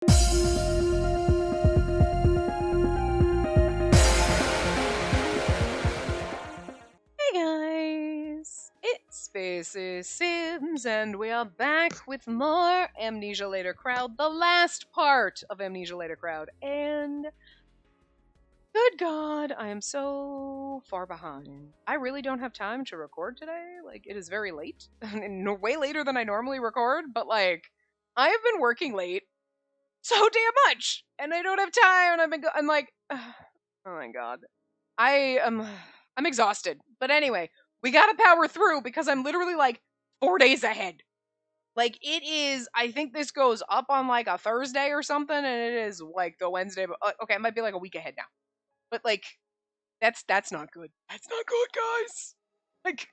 Hey guys, it's Spaces Sims, and we are back with more Amnesia Later Crowd, the last part of Amnesia Later Crowd, and good God, I am so far behind. I really don't have time to record today. Like, it is very late, way later than I normally record, but like, I have been working late so damn much, and I don't have time, and I'm like, oh my God. I'm exhausted. But anyway, we gotta power through because I'm literally like 4 days ahead. Like it is, I think this goes up on like a Thursday or something, and it is like the Wednesday. But okay, it might be like a week ahead now. But like, that's not good. That's not good, guys. Like,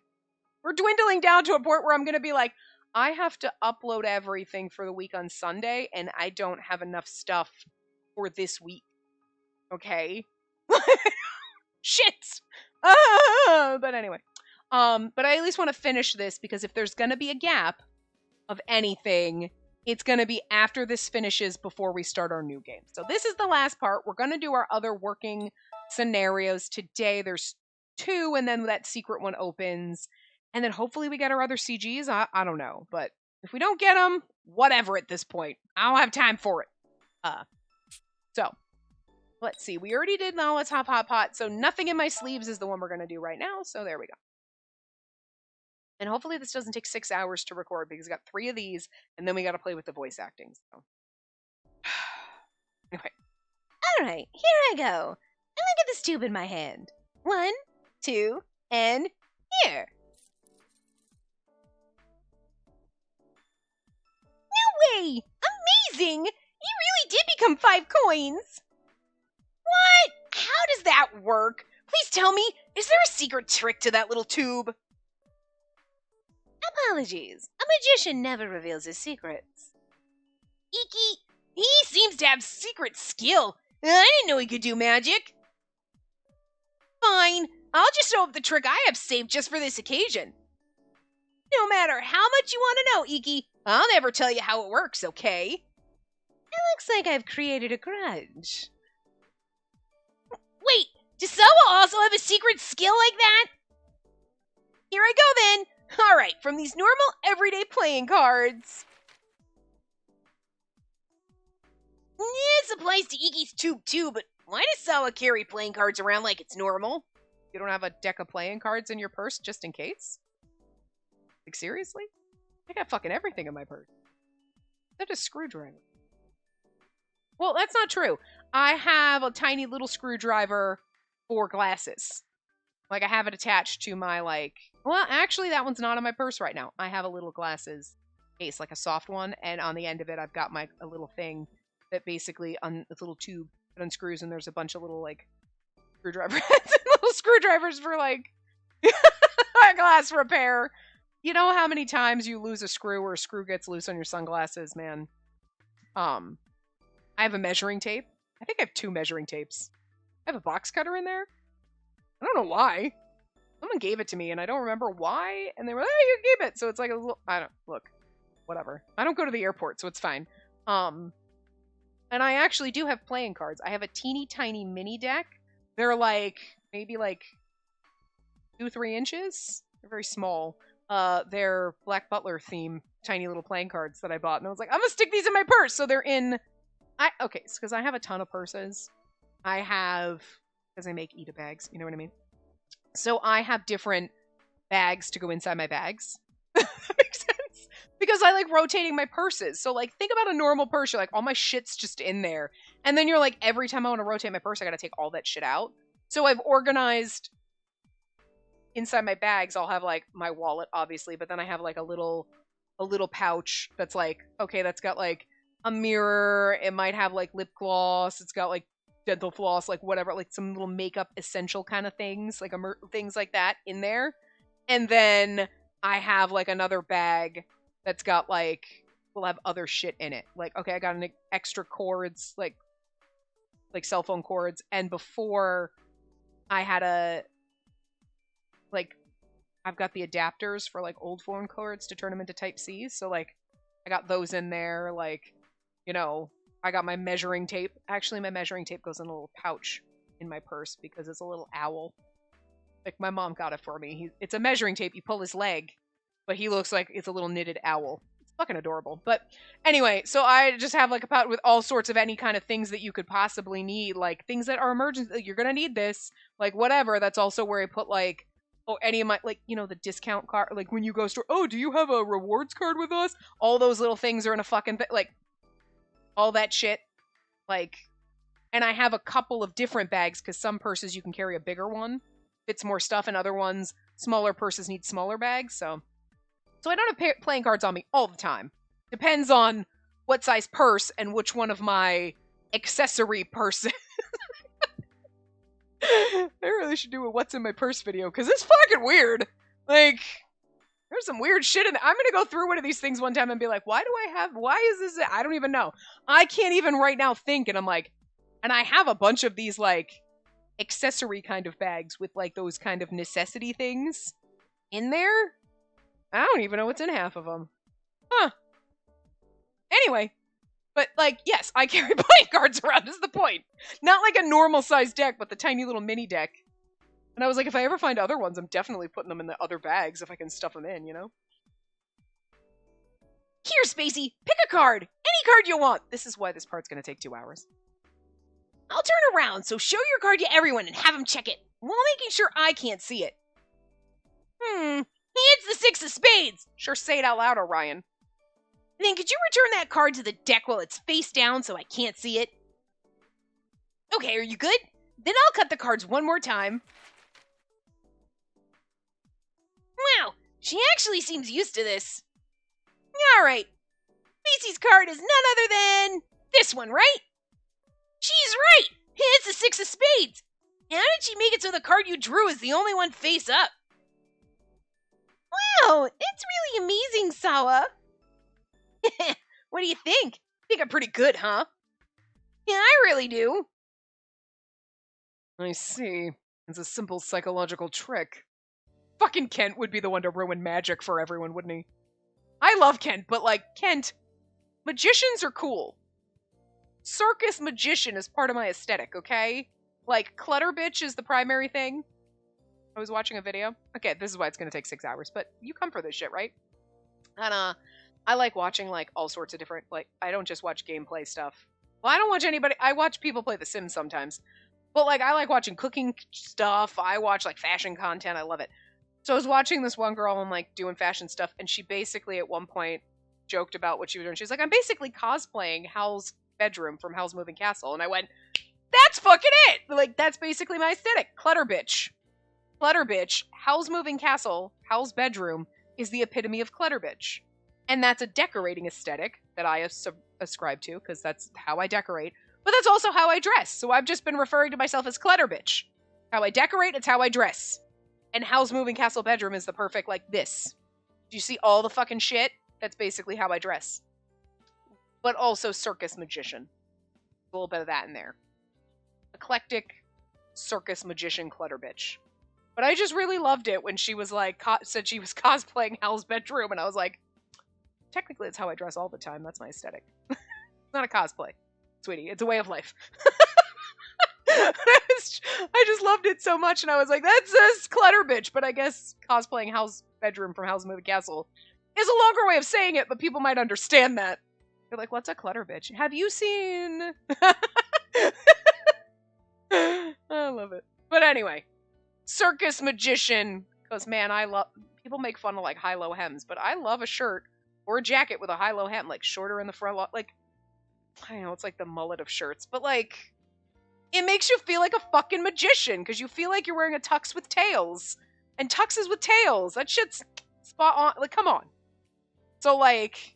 we're dwindling down to a point where I'm gonna be like, I have to upload everything for the week on Sunday, and I don't have enough stuff for this week. Okay. Shit. But anyway, but I at least want to finish this because if there's gonna be a gap of anything, it's gonna be after this finishes before we start our new game. So this is the last part. We're gonna do our other working scenarios today. There's 2, and then that secret one opens, and then hopefully we get our other CGs. I don't know, but if we don't get them, whatever. At this point, I don't have time for it. So. Let's see, we already did Now Let's Hop Hot Pot, so Nothing in My Sleeves is the one we're going to do right now, so there we go. And hopefully this doesn't take 6 hours to record, because we got 3 of these, and then we got to play with the voice acting, so. Anyway. Alright, here I go. And look at this tube in my hand. 1, 2, and here. No way! Amazing! You really did become 5 coins! What? How does that work? Please tell me, is there a secret trick to that little tube? Apologies. A magician never reveals his secrets. Iki, he seems to have secret skill. I didn't know he could do magic. Fine, I'll just show up the trick I have saved just for this occasion. No matter how much you want to know, Iki, I'll never tell you how it works, okay? It looks like I've created a grudge. Wait, does Selma also have a secret skill like that? Here I go then! Alright, from these normal, everyday playing cards. This applies to Iki's tube too, but why does Sawa carry playing cards around like it's normal? You don't have a deck of playing cards in your purse just in case? Like, seriously? I got fucking everything in my purse. Is that a screwdriver? Well, that's not true. I have a tiny little screwdriver for glasses. Like, I have it attached to my, like... Well, actually, that one's not in my purse right now. I have a little glasses case, like a soft one, and on the end of it, I've got a little thing that basically, this little tube that unscrews, and there's a bunch of little, like, screwdriver heads and little screwdrivers for, like, glass repair. You know how many times you lose a screw or a screw gets loose on your sunglasses, man? I have a measuring tape. I think I have 2 measuring tapes. I have a box cutter in there. I don't know why. Someone gave it to me, and I don't remember why. And they were like, "Hey, you gave it." So it's like a little... I don't... Look. Whatever. I don't go to the airport, so it's fine. And I actually do have playing cards. I have a teeny tiny mini deck. They're like... Maybe like... 2-3 inches? They're very small. They're Black Butler theme tiny little playing cards that I bought. And I was like, I'm gonna stick these in my purse! So they're in... Okay, because I have a ton of purses. I have, because I make Eda bags, you know what I mean? So I have different bags to go inside my bags. That makes sense. Because I like rotating my purses. So like, think about a normal purse. You're like, all my shit's just in there. And then you're like, every time I want to rotate my purse, I gotta take all that shit out. So I've organized inside my bags. I'll have like my wallet, obviously, but then I have like a little pouch that's like, okay, that's got like a mirror, it might have like lip gloss, it's got like dental floss, like whatever, like some little makeup essential kind of things, like things like that in there. And then I have like another bag that's got like, will have other shit in it. Like, okay, I got an extra cords, like cell phone cords, and before I had I've got the adapters for like old phone cords to turn them into Type-C, so like I got those in there, like, you know, I got my measuring tape. Actually, my measuring tape goes in a little pouch in my purse because it's a little owl. Like, my mom got it for me. It's a measuring tape. You pull his leg, but he looks like it's a little knitted owl. It's fucking adorable. But anyway, so I just have like a pouch with all sorts of any kind of things that you could possibly need, like things that are emergency. Like, you're gonna need this, like whatever. That's also where I put like, oh, any of my, like, you know, the discount card. Like when you go store, oh, do you have a rewards card with us? All those little things are in a fucking like all that shit. Like, and I have a couple of different bags because some purses you can carry a bigger one, fits more stuff, and other ones, smaller purses need smaller bags. So I don't have playing cards on me all the time. Depends on what size purse and which one of my accessory purses. I really should do a what's in my purse video because it's fucking weird. Like, there's some weird shit in there. I'm going to go through one of these things one time and be like, why is this? I don't even know. I can't even right now think. And I'm like, and I have a bunch of these like accessory kind of bags with like those kind of necessity things in there. I don't even know what's in half of them. Huh. Anyway, but like, yes, I carry playing cards around is the point. Not like a normal size deck, but the tiny little mini deck. And I was like, if I ever find other ones, I'm definitely putting them in the other bags if I can stuff them in, you know? Here, Spacey, pick a card. Any card you want. This is why this part's going to take 2 hours. I'll turn around, so show your card to everyone and have them check it, while making sure I can't see it. It's the 6 of spades. Sure, say it out loud, Orion. Then could you return that card to the deck while it's face down so I can't see it? Okay, are you good? Then I'll cut the cards one more time. Wow, she actually seems used to this. Alright, Macy's card is none other than this one, right? She's right! It's the 6 of spades! How did she make it so the card you drew is the only one face up? Wow, it's really amazing, Sawa. What do you think? I think I'm pretty good, huh? Yeah, I really do. I see. It's a simple psychological trick. Fucking Kent would be the one to ruin magic for everyone, wouldn't he? I love Kent, but like, Kent, magicians are cool. Circus magician is part of my aesthetic, okay? Like, clutter bitch is the primary thing. I was watching a video. Okay, this is why it's gonna take 6 hours, but you come for this shit, right? And, I like watching, like, all sorts of different, like, I don't just watch gameplay stuff. Well, I don't watch anybody, I watch people play The Sims sometimes. But, like, I like watching cooking stuff. I watch, like, fashion content. I love it. So I was watching this one girl and, like, doing fashion stuff, and she basically, at one point, joked about what she was doing. She was like, I'm basically cosplaying Hal's bedroom from Hal's Moving Castle. And I went, that's fucking it! Like, that's basically my aesthetic. Clutter bitch. Clutter bitch. Hal's Moving Castle, Hal's bedroom, is the epitome of clutter bitch. And that's a decorating aesthetic that I ascribe to, because that's how I decorate. But that's also how I dress. So I've just been referring to myself as clutter bitch. How I decorate, it's how I dress. And Hal's Moving Castle bedroom is the perfect, like, this. Do you see all the fucking shit? That's basically how I dress. But also circus magician. A little bit of that in there. Eclectic circus magician clutter bitch. But I just really loved it when she was like, said she was cosplaying Hal's bedroom, and I was like, technically it's how I dress all the time. That's my aesthetic. It's not a cosplay, sweetie. It's a way of life. I just loved it so much, and I was like, that says clutter bitch, but I guess cosplaying Hal's bedroom from Hal's Moving Castle is a longer way of saying it, but people might understand that. They're like, what's a clutter bitch? Have you seen... I love it. But anyway, circus magician, because man, I love... People make fun of like high-low hems, but I love a shirt or a jacket with a high-low hem, like shorter in the front, like, I don't know, it's like the mullet of shirts, but like, it makes you feel like a fucking magician, because you feel like you're wearing a tux with tails, and tuxes with tails, that shit's spot on, like, come on. So like,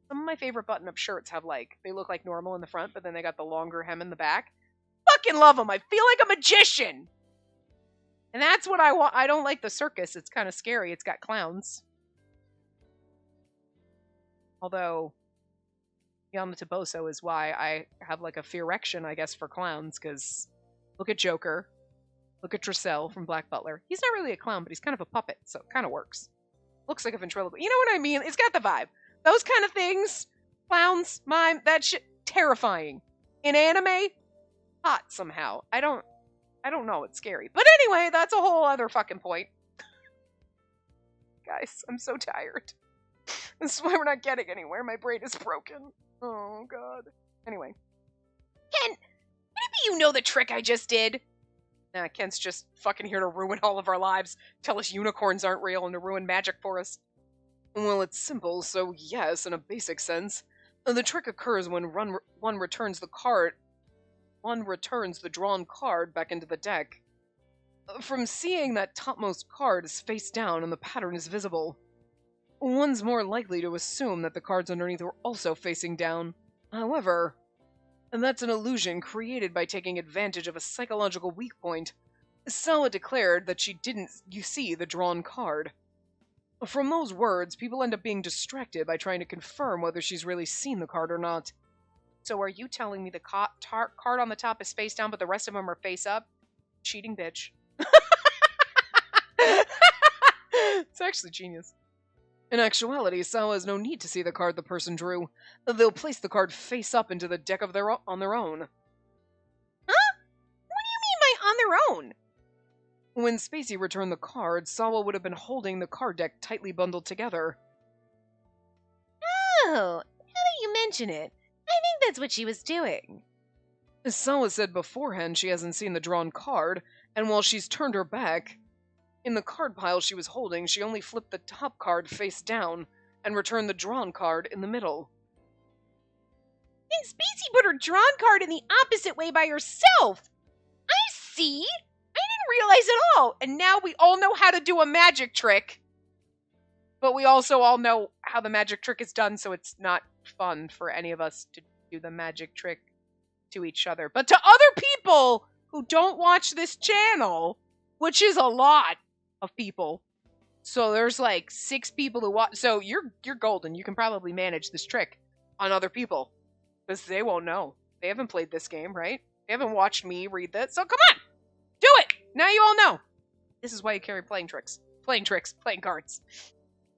some of my favorite button-up shirts have like, they look like normal in the front, but then they got the longer hem in the back. Fucking love them, I feel like a magician! And that's what I want. I don't like the circus, it's kind of scary, it's got clowns. Although, Yamato Boso is why I have like a fearection, I guess, for clowns, because look at Joker, look at Dressel from Black Butler. He's not really a clown, but he's kind of a puppet, so it kind of works. Looks like a ventriloquist. You know what I mean? It's got the vibe. Those kind of things, clowns, mime, that shit. Terrifying. In anime, hot somehow. I don't know, it's scary. But anyway, that's a whole other fucking point. Guys, I'm so tired. This is why we're not getting anywhere. My brain is broken. Oh, God. Anyway. Ken, maybe you know the trick I just did? Nah, Ken's just fucking here to ruin all of our lives. Tell us unicorns aren't real and to ruin magic for us. Well, it's simple, so yes, in a basic sense. The trick occurs when one returns the drawn card back into the deck. From seeing that topmost card is face down and the pattern is visible, one's more likely to assume that the cards underneath are also facing down. However, that's an illusion created by taking advantage of a psychological weak point. Sawa declared that she didn't see the drawn card. From those words, people end up being distracted by trying to confirm whether she's really seen the card or not. So are you telling me the card on the top is face down but the rest of them are face up? Cheating bitch. It's actually genius. In actuality, Sawa has no need to see the card the person drew. They'll place the card face up into the deck on their own. Huh? What do you mean by on their own? When Spacey returned the card, Sawa would have been holding the card deck tightly bundled together. Oh, now that you mention it, I think that's what she was doing. Sawa said beforehand she hasn't seen the drawn card, and while she's turned her back, in the card pile she was holding, she only flipped the top card face down and returned the drawn card in the middle. Then Spacey put her drawn card in the opposite way by herself. I see. I didn't realize at all. And now we all know how to do a magic trick. But we also all know how the magic trick is done, so it's not fun for any of us to do the magic trick to each other. But to other people who don't watch this channel, which is a lot of people. So there's like 6 people who watch. So you're golden. You can probably manage this trick on other people. Because they won't know. They haven't played this game, right? They haven't watched me read this. So come on! Do it! Now you all know. This is why you carry playing tricks. Playing cards.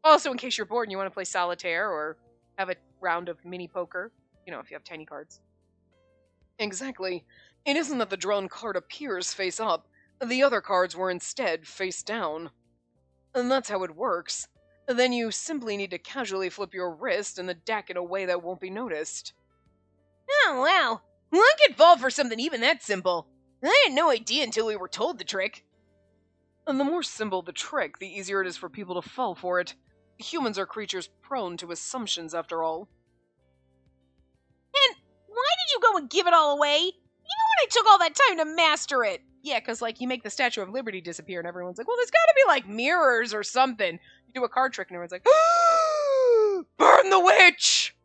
Also, in case you're bored and you want to play solitaire or have a round of mini poker, you know, if you have tiny cards. Exactly. It isn't that the drawn card appears face up. The other cards were instead face down. And that's how it works. Then you simply need to casually flip your wrist and the deck in a way that won't be noticed. Oh, wow. Well, I could fall for something even that simple. I had no idea until we were told the trick. And the more simple the trick, the easier it is for people to fall for it. Humans are creatures prone to assumptions, after all. And why did you go and give it all away? Even when I took all that time to master it. Yeah, because, like, you make the Statue of Liberty disappear and everyone's like, well, there's gotta be, like, mirrors or something. You do a card trick and everyone's like, burn the witch!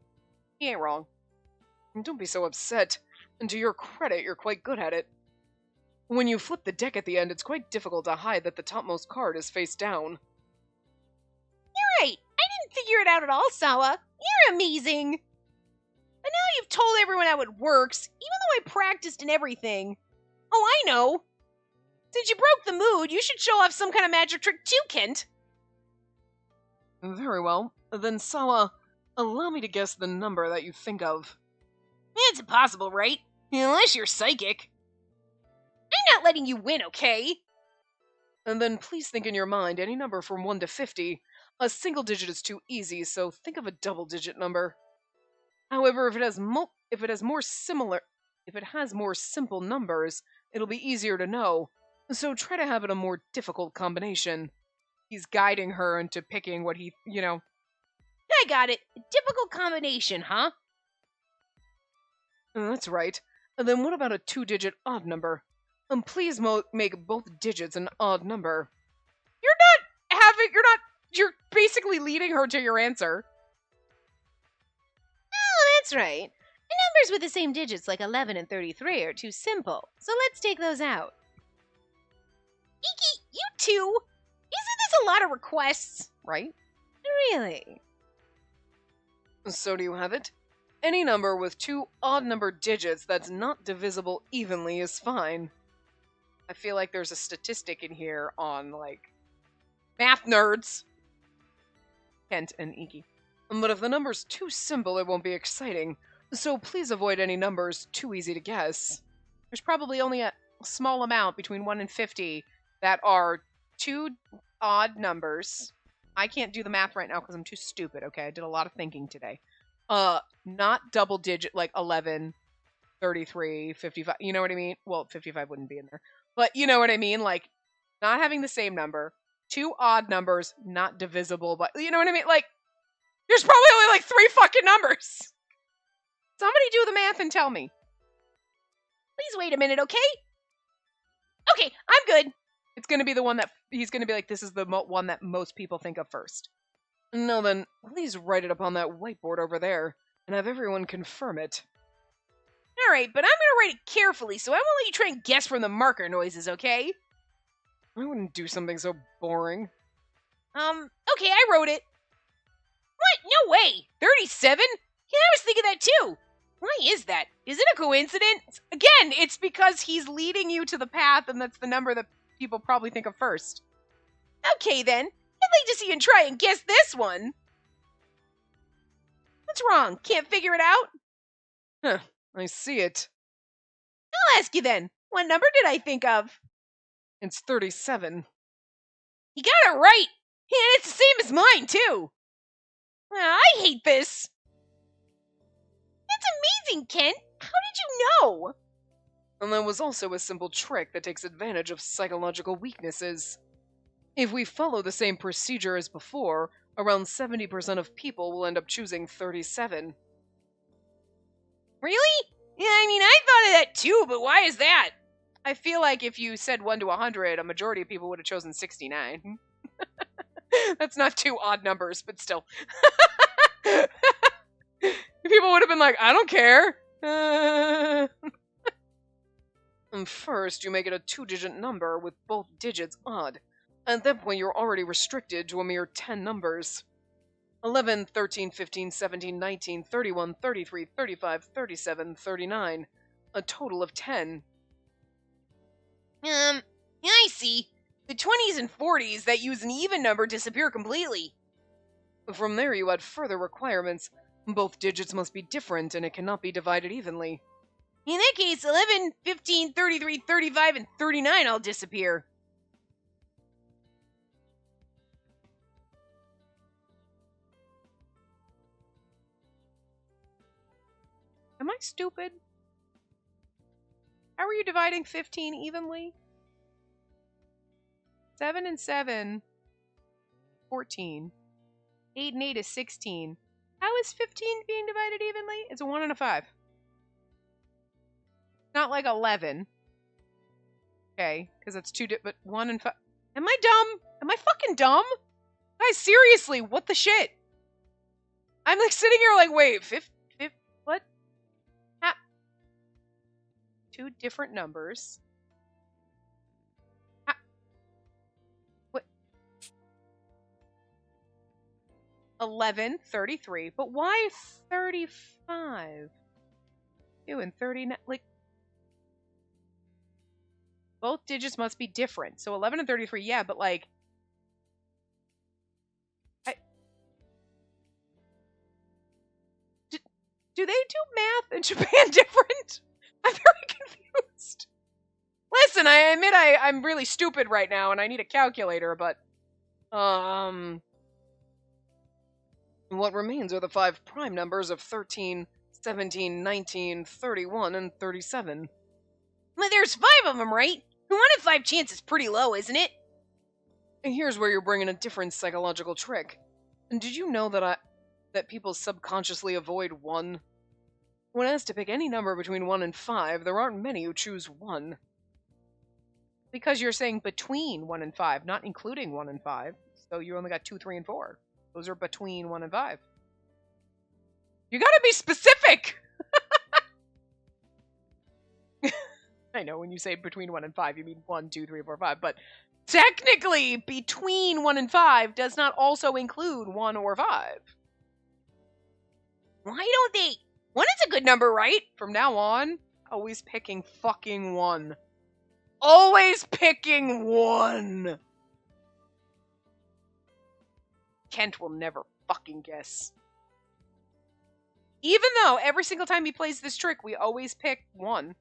He ain't wrong. And don't be so upset. And to your credit, you're quite good at it. When you flip the deck at the end, it's quite difficult to hide that the topmost card is face down. You're right. I didn't figure it out at all, Sawa. You're amazing. But now you've told everyone how it works, even though I practiced and everything. Oh, I know. Since you broke the mood, you should show off some kind of magic trick too, Kent. Very well. Then, Sawa, allow me to guess the number that you think of. It's impossible, right? Unless you're psychic. I'm not letting you win, okay? And then please think in your mind any number from 1 to 50. A single digit is too easy, so think of a double-digit number. However, if it has more simple numbers, it'll be easier to know. So try to have it a more difficult combination. He's guiding her into picking what he, I got it. A difficult combination, huh? That's right. And then what about a 2-digit odd number? And please make both digits an odd number. You're basically leading her to your answer. Oh, that's right. The numbers with the same digits like 11 and 33 are too simple, so let's take those out. Iki, you too? Isn't this a lot of requests? Right? Really? So do you have it? Any number with 2 odd number digits that's not divisible evenly is fine. I feel like there's a statistic in here on, like, math nerds. Kent and Iki. But if the number's too simple, it won't be exciting. So please avoid any numbers too easy to guess. There's probably only a small amount between 1 and 50 that are two odd numbers. I can't do the math right now because I'm too stupid, okay? I did a lot of thinking today. Not double digit like 11, 33, 55. You know what I mean? Well, 55 wouldn't be in there. But you know what I mean? Like, not having the same number. Two odd numbers, not divisible, but you know what I mean? Like, there's probably only like three fucking numbers. Somebody do the math and tell me. Please wait a minute, okay? Okay, I'm good. It's going to be the one that he's going to be like, this is the one that most people think of first. No, then please write it up on that whiteboard over there and have everyone confirm it. Alright, but I'm gonna write it carefully, so I won't let you try and guess from the marker noises, okay? I wouldn't do something so boring. Okay, I wrote it. What? No way! 37? Yeah, I was thinking that too. Why is that? Is it a coincidence? Again, it's because he's leading you to the path, and that's the number that people probably think of first. Okay, then. I'd like to see you try and guess this one. What's wrong? Can't figure it out? Huh, I see it. I'll ask you then. What number did I think of? It's 37. You got it right! And it's the same as mine, too! I hate this! That's amazing, Kent! How did you know? And that was also a simple trick that takes advantage of psychological weaknesses. If we follow the same procedure as before, around 70% of people will end up choosing 37. Really? Yeah, I mean, I thought of that too, but why is that? I feel like if you said 1 to 100, a majority of people would have chosen 69. That's not two odd numbers, but still. People would have been like, I don't care. And first, you make it a 2-digit number with both digits odd. At that point, you're already restricted to a mere 10 numbers. 11, 13, 15, 17, 19, 31, 33, 35, 37, 39. A total of 10. Yeah, I see. The 20s and 40s that use an even number disappear completely. From there, you add further requirements. Both digits must be different, and it cannot be divided evenly. In that case, 11, 15, 33, 35, and 39 all disappear. Am I stupid? How are you dividing 15 evenly? 7 and 7, 14. 8 and 8 is 16. How is 15 being divided evenly? It's a 1 and a 5. Not like 11. Okay, because it's but 1 and 5. Am I dumb? Am I fucking dumb? Guys, seriously, what the shit? I'm like sitting here like, wait, what? Two different numbers. What? 11, 33. But why 35? 2 and 39. Like, both digits must be different. So 11 and 33, yeah, but like, do they do math in Japan different? I'm very confused. Listen, I admit I'm really stupid right now and I need a calculator, but what remains are the 5 prime numbers of 13, 17, 19, 31, and 37. But there's 5 of them, right? 1 in 5 chance is pretty low, isn't it? And here's where you're bringing a different psychological trick. And did you know that people subconsciously avoid 1? When asked to pick any number between 1 and 5, there aren't many who choose 1. Because you're saying between 1 and 5, not including 1 and 5. So you only got 2, 3, and 4. Those are between 1 and 5. You gotta be specific! I know when you say between 1 and 5, you mean 1, 2, 3, 4, 5, but technically, between 1 and 5 does not also include 1 or 5. Why don't they? 1 is a good number, right? From now on, always picking fucking 1. Always picking 1! Kent will never fucking guess. Even though every single time he plays this trick, we always pick 1.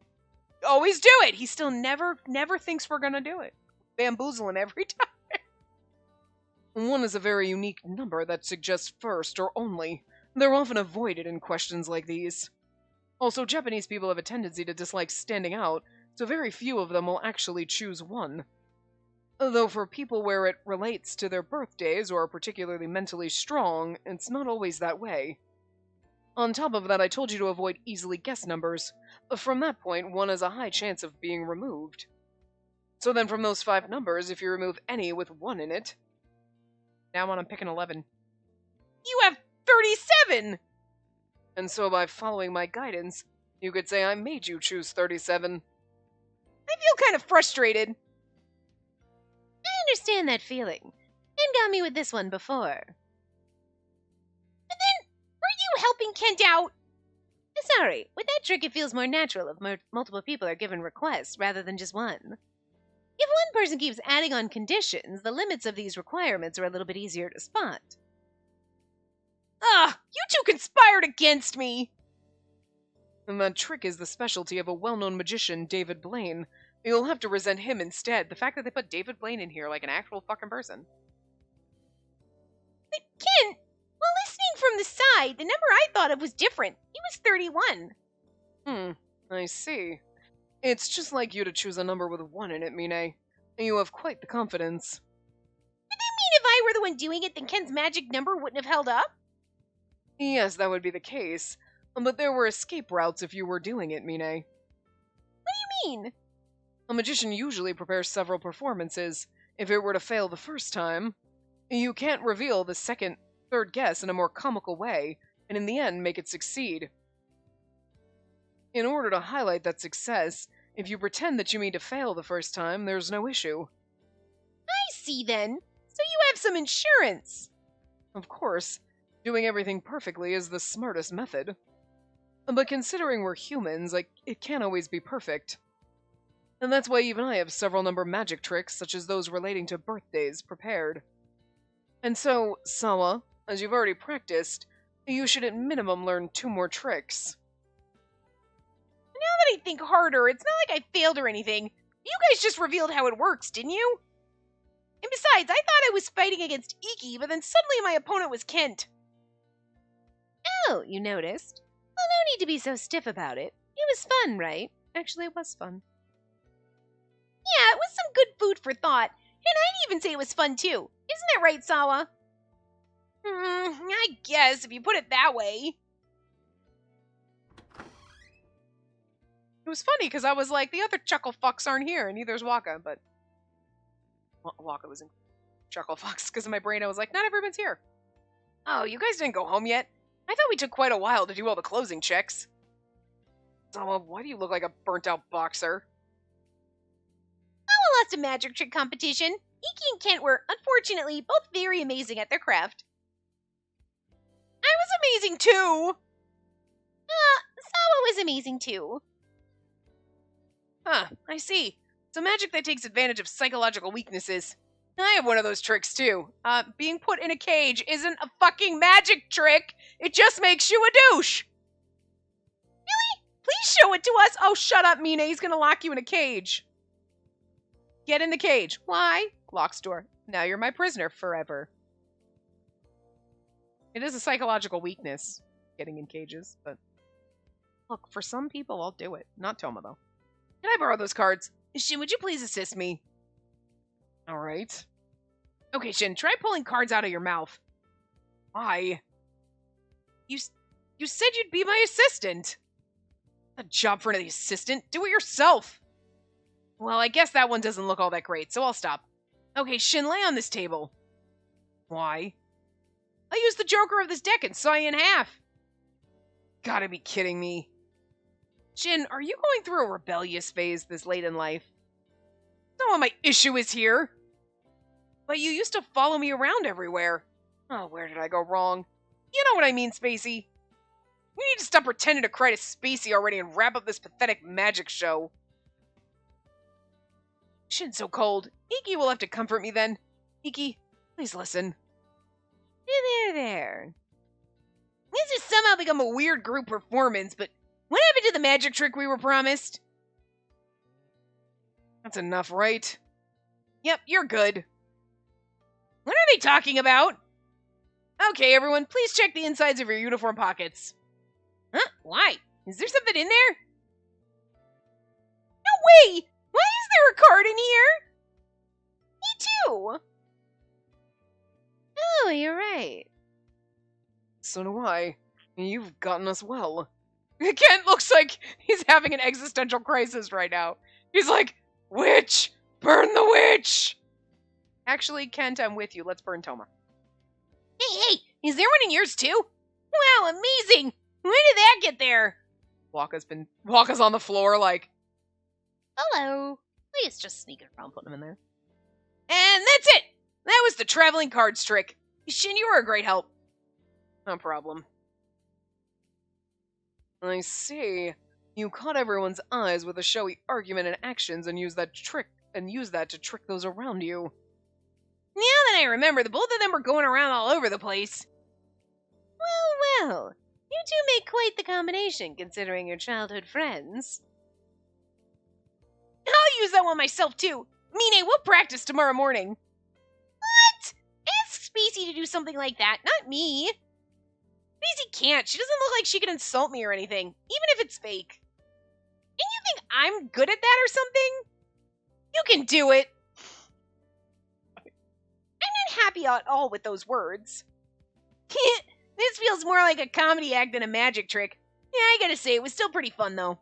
Always do it! He still never thinks we're gonna do it. Bamboozle him every time. 1 is a very unique number that suggests first or only. They're often avoided in questions like these. Also, Japanese people have a tendency to dislike standing out, so very few of them will actually choose 1. Though for people where it relates to their birthdays or are particularly mentally strong, it's not always that way. On top of that, I told you to avoid easily guessed numbers. From that point, 1 has a high chance of being removed. So then from those 5 numbers, if you remove any with 1 in it... Now I'm picking 11. You have 37! And so by following my guidance, you could say I made you choose 37. I feel kind of frustrated. I understand that feeling. And got me with this one before. But then, were you helping Kent out? Sorry, with that trick it feels more natural if multiple people are given requests rather than just one. If one person keeps adding on conditions, the limits of these requirements are a little bit easier to spot. Ah, you two conspired against me! And that trick is the specialty of a well-known magician, David Blaine. You'll have to resent him instead. The fact that they put David Blaine in here like an actual fucking person. But Kent, well, listening from the side, the number I thought of was different. It was 31. I see. It's just like you to choose a number with 1 in it, Mine. You have quite the confidence. Would that mean if I were the one doing it, then Kent's magic number wouldn't have held up? Yes, that would be the case. But there were escape routes if you were doing it, Mine. What do you mean? A magician usually prepares several performances. If it were to fail the first time, you can't reveal the second, third guess in a more comical way, and in the end make it succeed. In order to highlight that success, if you pretend that you mean to fail the first time, there's no issue. I see then. So you have some insurance. Of course, doing everything perfectly is the smartest method. But considering we're humans, it can't always be perfect. And that's why even I have several number magic tricks, such as those relating to birthdays, prepared. And so, Sawa, as you've already practiced, you should at minimum learn 2 more tricks. Now that I think harder, it's not like I failed or anything. You guys just revealed how it works, didn't you? And besides, I thought I was fighting against Iki, but then suddenly my opponent was Kent. Oh, you noticed? Well, no need to be so stiff about it. It was fun, right? Actually, it was fun. Yeah, it was some good food for thought. And I'd even say it was fun, too. Isn't that right, Sawa? I guess, if you put it that way. It was funny, because I was like, the other chuckle fucks aren't here, and neither's Waka, but... Well, Waka was in chuckle fucks, because in my brain I was like, not everyone's here. Oh, you guys didn't go home yet? I thought we took quite a while to do all the closing checks. Sawa, why do you look like a burnt-out boxer? Sawa lost a magic trick competition. Iki and Kent were, unfortunately, both very amazing at their craft. I was amazing, too! Sawa was amazing, too. Huh, I see. It's a magic that takes advantage of psychological weaknesses. I have one of those tricks, too. Being put in a cage isn't a fucking magic trick! It just makes you a douche! Really? Please show it to us! Oh, shut up, Mina. He's gonna lock you in a cage. Get in the cage. Why? Locks door. Now you're my prisoner forever. It is a psychological weakness, getting in cages, but... Look, for some people, I'll do it. Not Toma, though. Can I borrow those cards? Shin, would you please assist me? Alright. Okay, Shin, try pulling cards out of your mouth. Why? You said you'd be my assistant. A job for the assistant? Do it yourself. Well, I guess that one doesn't look all that great, so I'll stop. Okay, Shin, lay on this table. Why? I used the joker of this deck and saw you in half. Gotta be kidding me. Shin, are you going through a rebellious phase this late in life? That's not what my issue is here. But you used to follow me around everywhere. Oh, where did I go wrong? You know what I mean, Spacey. We need to stop pretending to cry to Spacey already and wrap up this pathetic magic show. Shin's so cold. Iki will have to comfort me then. Iki, please listen. There. This has somehow become a weird group performance, but what happened to the magic trick we were promised? That's enough, right? Yep, you're good. What are they talking about? Okay, everyone, please check the insides of your uniform pockets. Huh? Why? Is there something in there? No way! Why is there a card in here? Me too. Oh, you're right. So do I. You've gotten us well. Kent looks like he's having an existential crisis right now. He's like, witch! Burn the witch! Actually, Kent, I'm with you. Let's burn Toma. Hey, is there one in yours too? Wow, amazing! When did that get there? Waka's on the floor like, Hello. please just sneak it around, put them in there. And that's it! That was the traveling cards trick. Shin, you were a great help. No problem. I see. You caught everyone's eyes with a showy argument and actions and used that to trick those around you. Now that I remember, the both of them were going around all over the place. Well, you two make quite the combination, considering your childhood friends. I'll use that one myself, too. Mine, we'll practice tomorrow morning. What? Ask Spacey to do something like that, not me. Spacey can't. She doesn't look like she can insult me or anything, even if it's fake. And you think I'm good at that or something? You can do it. I'm not happy at all with those words. This feels more like a comedy act than a magic trick. Yeah, I gotta say, it was still pretty fun, though. And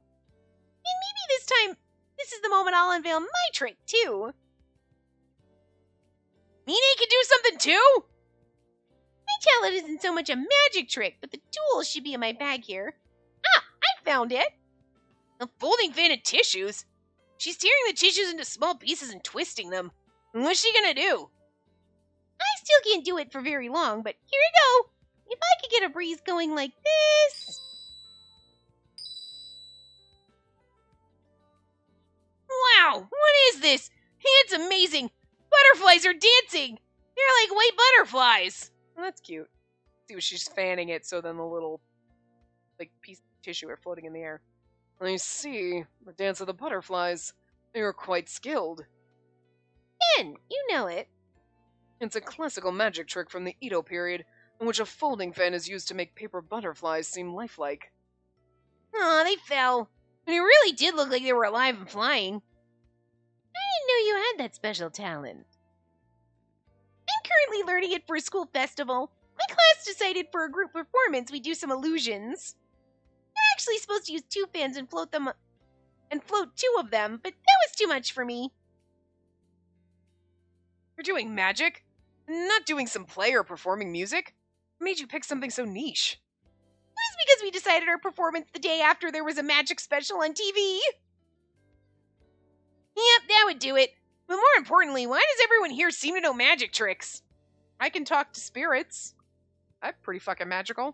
maybe this time, this is the moment I'll unveil my trick, too. Mine can do something, too? My talent isn't so much a magic trick, but the tools should be in my bag here. Ah, I found it! A folding fan of tissues. She's tearing the tissues into small pieces and twisting them. What's she gonna do? I still can't do it for very long, but here we go. If I could get a breeze going like this... Wow, what is this? It's amazing. Butterflies are dancing. They're like white butterflies. Well, that's cute. See, she's fanning it, so then the little, piece of tissue are floating in the air. I see. The dance of the butterflies. You're quite skilled. Ken, you know it. It's a classical magic trick from the Edo period, in which a folding fan is used to make paper butterflies seem lifelike. Aw, they fell. And it really did look like they were alive and flying. I didn't know you had that special talent. I'm currently learning it for a school festival. My class decided for a group performance we do some illusions. We're actually supposed to use 2 fans and float 2 of them, but that was too much for me. You're doing magic? Not doing some play or performing music? What made you pick something so niche? It was because we decided our performance the day after there was a magic special on TV. Yep, that would do it. But more importantly, why does everyone here seem to know magic tricks? I can talk to spirits. I'm pretty fucking magical.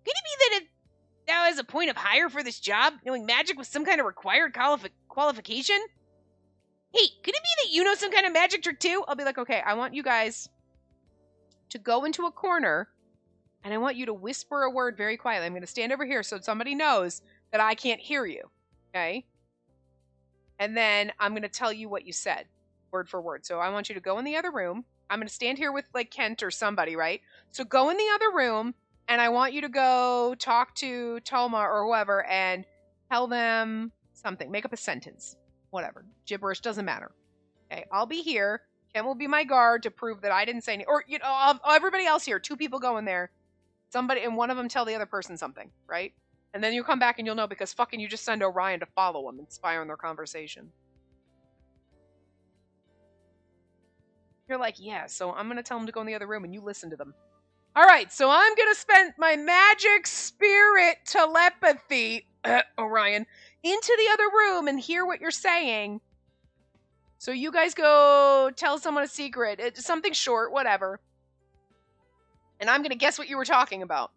Could it be that was a point of hire for this job, knowing magic was some kind of required qualification? Hey, could it be that you know some kind of magic trick too? I'll be like, okay, I want you guys to go into a corner, and I want you to whisper a word very quietly. I'm going to stand over here so somebody knows that I can't hear you, okay? And then I'm going to tell you what you said, word for word. So I want you to go in the other room. I'm going to stand here with, Kent or somebody, right? So go in the other room, and I want you to go talk to Toma or whoever and tell them something. Make up a sentence. Whatever. Gibberish, doesn't matter. Okay, I'll be here. Kent will be my guard to prove that I didn't say anything. Or, everybody else here, 2 people go in there. Somebody, and one of them tell the other person something, right? And then you come back and you'll know because fucking you just send Orion to follow them and spy on their conversation. You're like, yeah, so I'm going to tell them to go in the other room and you listen to them. All right, so I'm going to spend my magic spirit telepathy, Orion, into the other room and hear what you're saying. So you guys go tell someone a secret. It's something short, whatever. And I'm going to guess what you were talking about.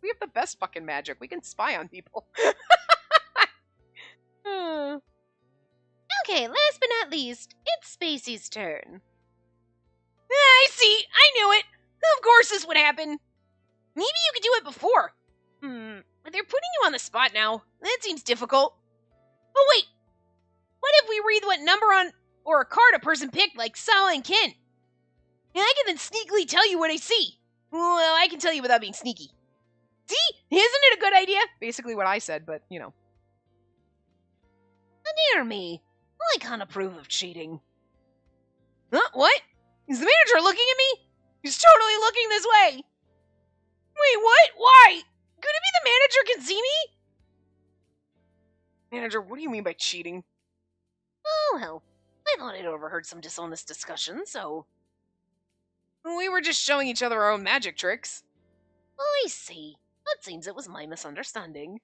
We have the best fucking magic. We can spy on people. Okay, last but not least, it's Spacey's turn. I see. I knew it. Of course this would happen. Maybe you could do it before. But they're putting you on the spot now. That seems difficult. Oh, wait. What if we read what number on or a card a person picked, like Sala and Ken? And I can then sneakily tell you what I see. Well, I can tell you without being sneaky. See? Isn't it a good idea? Basically what I said, but, you know. Dear me. I can't approve of cheating. Huh? What? Is the manager looking at me? He's totally looking this way. Wait, what? Why? Could it be the manager can see me? Manager, what do you mean by cheating? Oh, well. I thought I'd overheard some dishonest discussion, so... We were just showing each other our own magic tricks. I see. It seems it was my misunderstanding.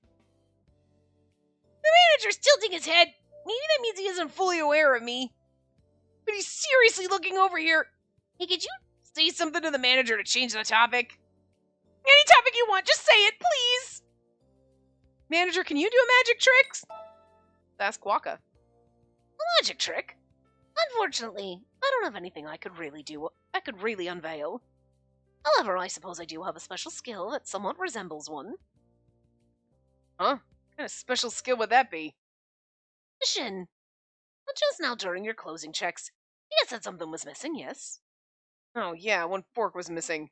The manager's tilting his head. Maybe that means he isn't fully aware of me. But he's seriously looking over here. Hey, could you say something to the manager to change the topic? Any topic you want, just say it, please. Manager, can you do a magic trick? Ask Quokka. A magic trick? Unfortunately, I don't have anything I could really unveil. However, I suppose I do have a special skill that somewhat resembles one. Huh? What kind of special skill would that be? Shin. But just now during your closing checks, you said something was missing, yes? Oh yeah, one fork was missing.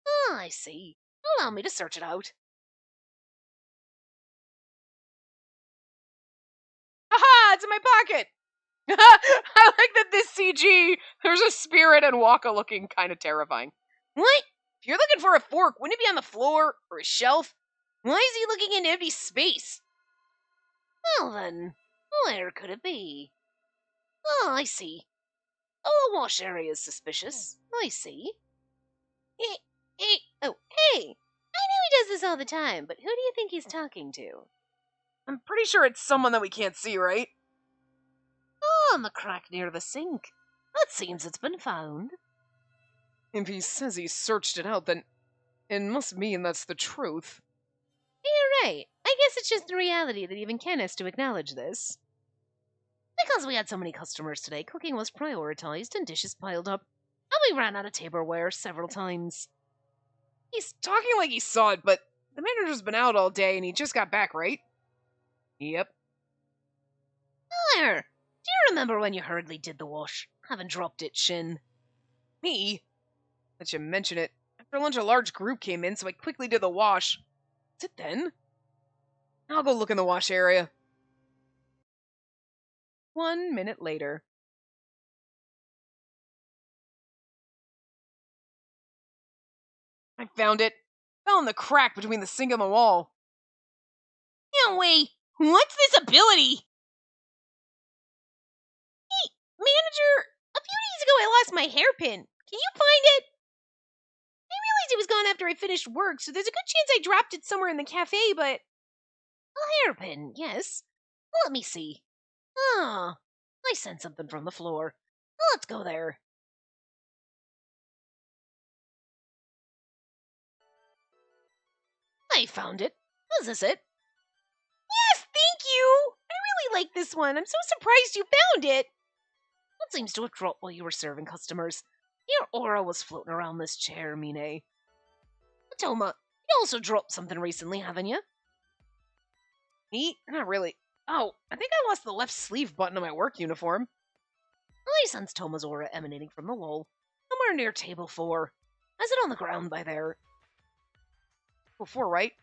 Ah, I see. Allow me to search it out. Haha, it's in my pocket! I like that this CG, there's a spirit and Waka looking kind of terrifying. What? If you're looking for a fork, wouldn't it be on the floor or a shelf? Why is he looking into empty space? Well then, where could it be? Oh, I see. Oh, the wash area is suspicious. I see. Hey, I know he does this all the time, but who do you think he's talking to? I'm pretty sure it's someone that we can't see, right? Oh, on the crack near the sink. It seems it's been found. If he says he searched it out, then it must mean that's the truth. You're right. I guess it's just the reality that even Ken has to acknowledge this. Because we had so many customers today, cooking was prioritized and dishes piled up, and we ran out of tableware several times. He's talking like he saw it, but the manager's been out all day and he just got back, right? Yep. There! Do you remember when you hurriedly did the wash? Haven't dropped it, Shin. Me? That you mention it. After lunch, a large group came in, so I quickly did the wash. Is it then? I'll go look in the wash area. 1 minute later. I found it. Fell in the crack between the sink and the wall. No way! What's this ability? Hey, manager! A few days ago I lost my hairpin. Can you find it? I realized it was gone after I finished work, so there's a good chance I dropped it somewhere in the cafe, but... A hairpin, yes. Let me see. Ah, I sent something from the floor. Let's go there. I found it. Is this it? Yes, thank you! I really like this one. I'm so surprised you found it. It seems to have dropped while you were serving customers. Your aura was floating around this chair, Mine. Toma, you also dropped something recently, haven't you? Me? Not really. Oh, I think I lost the left sleeve button of my work uniform. I sense Toma's aura emanating from the wall, somewhere near table 4. Is it on the ground by there? Table 4, right?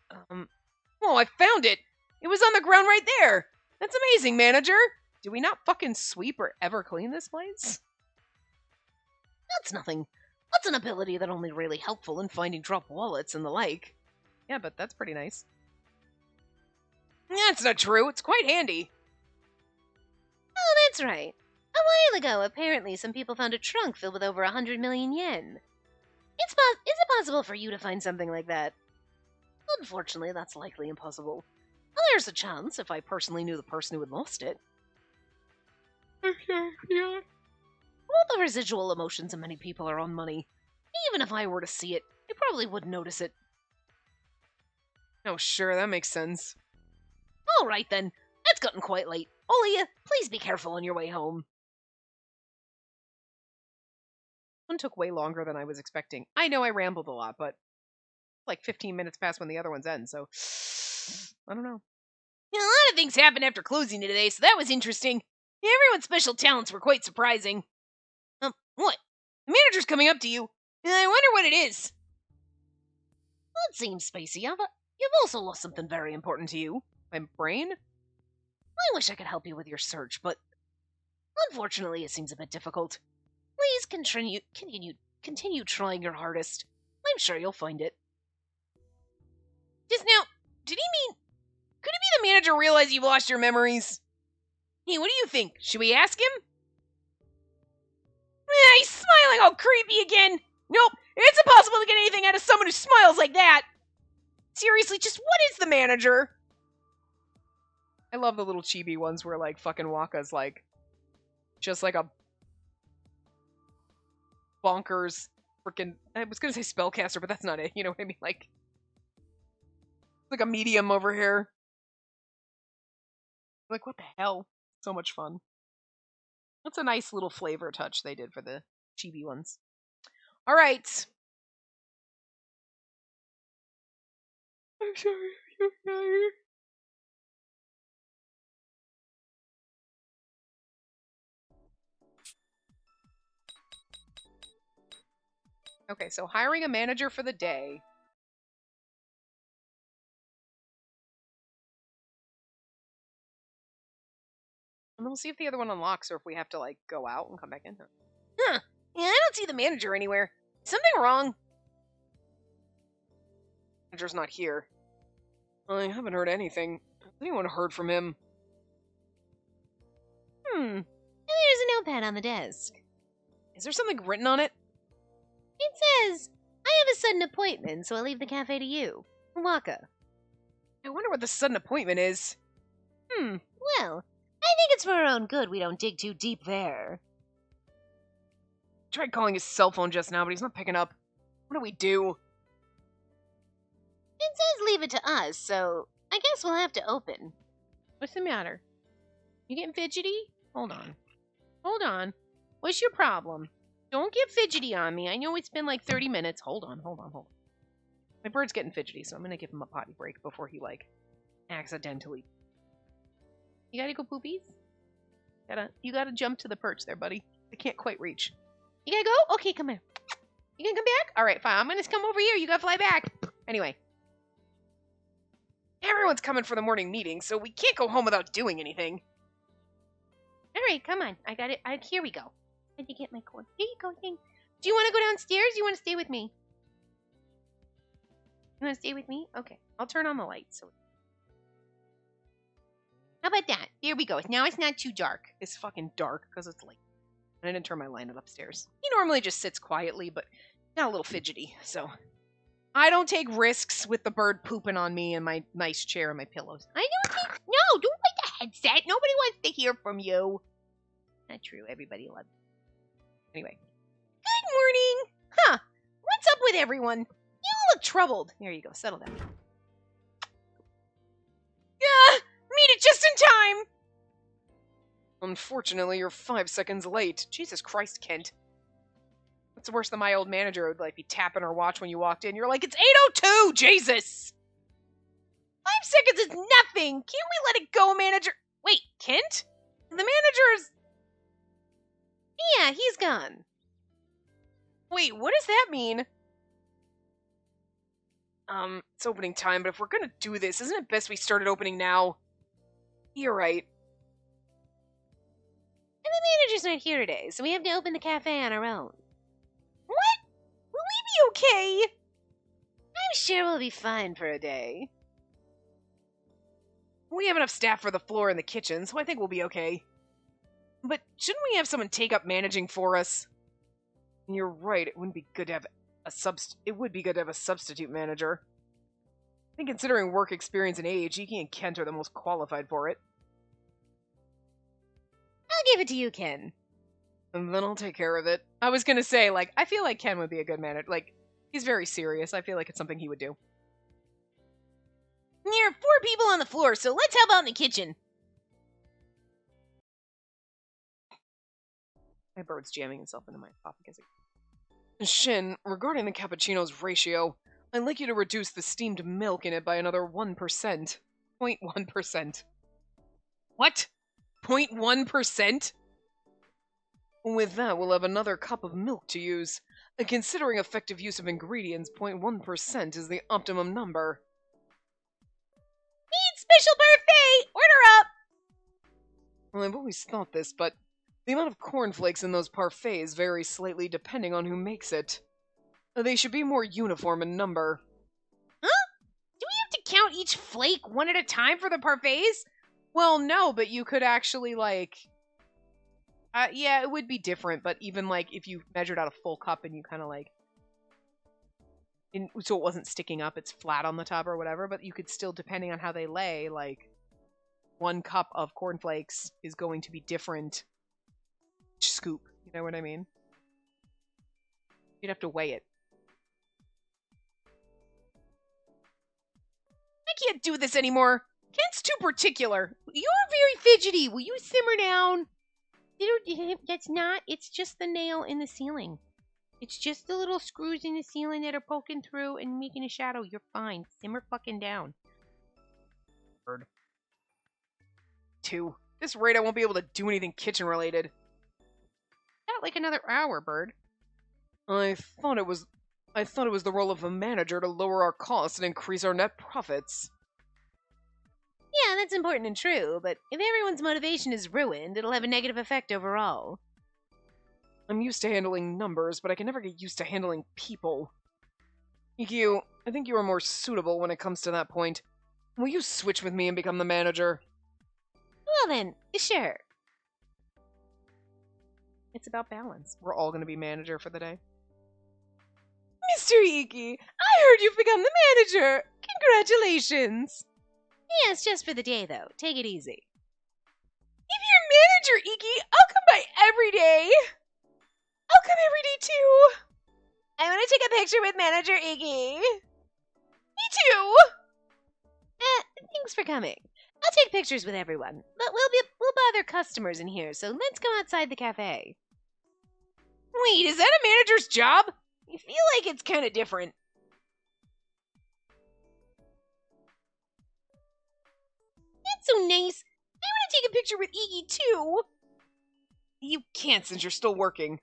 Oh, I found it! It was on the ground right there! That's amazing, manager! Do we not fucking sweep or ever clean this place? That's nothing. That's an ability that only really helpful in finding dropped wallets and the like. Yeah, but that's pretty nice. That's not true. It's quite handy. Oh, that's right. A while ago, apparently, some people found a trunk filled with over 100 million yen. Is it possible for you to find something like that? Unfortunately, that's likely impossible. Well, there's a chance if I personally knew the person who had lost it. Okay, yeah. All the residual emotions of many people are on money. Even if I were to see it, I probably wouldn't notice it. Oh, sure, that makes sense. All right, then. It's gotten quite late. Olia, please be careful on your way home. One took way longer than I was expecting. I know I rambled a lot, but like 15 minutes past when the other ones end, so I don't know. A lot of things happened after closing today, so that was interesting. Everyone's special talents were quite surprising. What? The manager's coming up to you, and I wonder what it is. That seems spacey, but you've also lost something very important to you. My brain? I wish I could help you with your search, but unfortunately it seems a bit difficult. Please continue trying your hardest. I'm sure you'll find it. Just now, did he mean... Could it be the manager realize you've lost your memories? Hey, what do you think? Should we ask him? He's smiling all creepy again. Nope, it's impossible to get anything out of someone who smiles like that. Seriously, just what is the manager? I love the little chibi ones where, like, fucking Waka's, like, just like a bonkers freaking... I was gonna say spellcaster, but that's not it. You know what I mean? Like a medium over here. Like, what the hell? So much fun. That's a nice little flavor touch they did for the chibi ones. All right. I'm sorry. I'm tired. Okay, so hiring a manager for the day. And we'll see if the other one unlocks or if we have to, like, go out and come back in. Huh. Yeah, I don't see the manager anywhere. Something wrong? Manager's not here. I haven't heard anything. Has anyone heard from him? There's a notepad on the desk. Is there something written on it? It says, I have a sudden appointment, so I'll leave the cafe to you. Waka. I wonder what the sudden appointment is. Well, I think it's for our own good we don't dig too deep there. Tried calling his cell phone just now, but he's not picking up. What do we do? It says leave it to us, so I guess we'll have to open. What's the matter? You getting fidgety? Hold on. Hold on. What's your problem? Don't get fidgety on me. I know it's been like 30 minutes. Hold on. My bird's getting fidgety, so I'm gonna give him a potty break before he, like, accidentally... You gotta go poopies? You gotta jump to the perch there, buddy. I can't quite reach. You gotta go? Okay, come here. You gonna come back? Alright, fine. I'm gonna come over here. You gotta fly back. Anyway. Everyone's coming for the morning meeting, so we can't go home without doing anything. Alright, come on. I got it. Here we go. Let me get my cord. Here you go, thing. Do you want to go downstairs? Or you want to stay with me? You want to stay with me? Okay. I'll turn on the lights. How about that? Here we go. Now it's not too dark. It's fucking dark because it's late. I didn't turn my light on upstairs. He normally just sits quietly, but got a little fidgety, so... I don't take risks with the bird pooping on me and my nice chair and my pillows. I don't think... No, don't like the headset. Nobody wants to hear from you. Not true. Everybody loves you. Anyway. Good morning! Huh. What's up with everyone? You all look troubled. There you go. Settle down. Yeah! Made it just in time! Unfortunately, you're 5 seconds late. Jesus Christ, Kent. What's worse than my old manager would, like, be tapping her watch when you walked in? You're like, it's 8:02! Jesus! 5 seconds is nothing! Can't we let it go, manager? Wait, Kent? The manager's... Yeah, he's gone. Wait, what does that mean? It's opening time, but if we're gonna do this, isn't it best we started opening now? You're right. And the manager's not here today, so we have to open the cafe on our own. What? Will we be okay? I'm sure we'll be fine for a day. We have enough staff for the floor and the kitchen, so I think we'll be okay. But shouldn't we have someone take up managing for us? You're right, it would be good to have a substitute manager. I think considering work experience and age, Iki and Kent are the most qualified for it. I'll give it to you, Ken. And then I'll take care of it. I was gonna say, like, I feel like Ken would be a good manager. Like, he's very serious. I feel like it's something he would do. There are 4 people on the floor, so let's help out in the kitchen. My bird's jamming himself into my esophagus. Shin, regarding the cappuccino's ratio, I'd like you to reduce the steamed milk in it by another 1%. 0.1%. What? 0.1%? With that, we'll have another cup of milk to use. Considering effective use of ingredients, 0.1% is the optimum number. Need special parfait! Order up! Well, I've always thought this, but the amount of cornflakes in those parfaits varies slightly depending on who makes it. They should be more uniform in number. Huh? Do we have to count each flake one at a time for the parfaits? Well, no, but you could actually, like... yeah, it would be different, but even, like, if you measured out a full cup and you kind of, like... so it wasn't sticking up, it's flat on the top or whatever, but you could still, depending on how they lay, like... 1 cup of cornflakes is going to be different each scoop. You know what I mean? You'd have to weigh it. I can't do this anymore. Ken's too particular. You're very fidgety. Will you simmer down? That's not. It's just the nail in the ceiling. It's just the little screws in the ceiling that are poking through and making a shadow. You're fine. Simmer fucking down. Bird. 2. This rate, I won't be able to do anything kitchen-related. Not like another hour, Bird. I thought it was the role of a manager to lower our costs and increase our net profits. Yeah, that's important and true, but if everyone's motivation is ruined, it'll have a negative effect overall. I'm used to handling numbers, but I can never get used to handling people. You, I think you are more suitable when it comes to that point. Will you switch with me and become the manager? Well then, sure. It's about balance. We're all going to be manager for the day. Mr. Iki, I heard you've become the manager. Congratulations. Yes, just for the day, though. Take it easy. If you're manager, Iki, I'll come by every day. I'll come every day, too. I want to take a picture with manager Iggy. Me too. Thanks for coming. I'll take pictures with everyone, but we'll bother customers in here, so let's go outside the cafe. Wait, is that a manager's job? I feel like it's kind of different. That's so nice. I want to take a picture with Iggy, too. You can't since you're still working.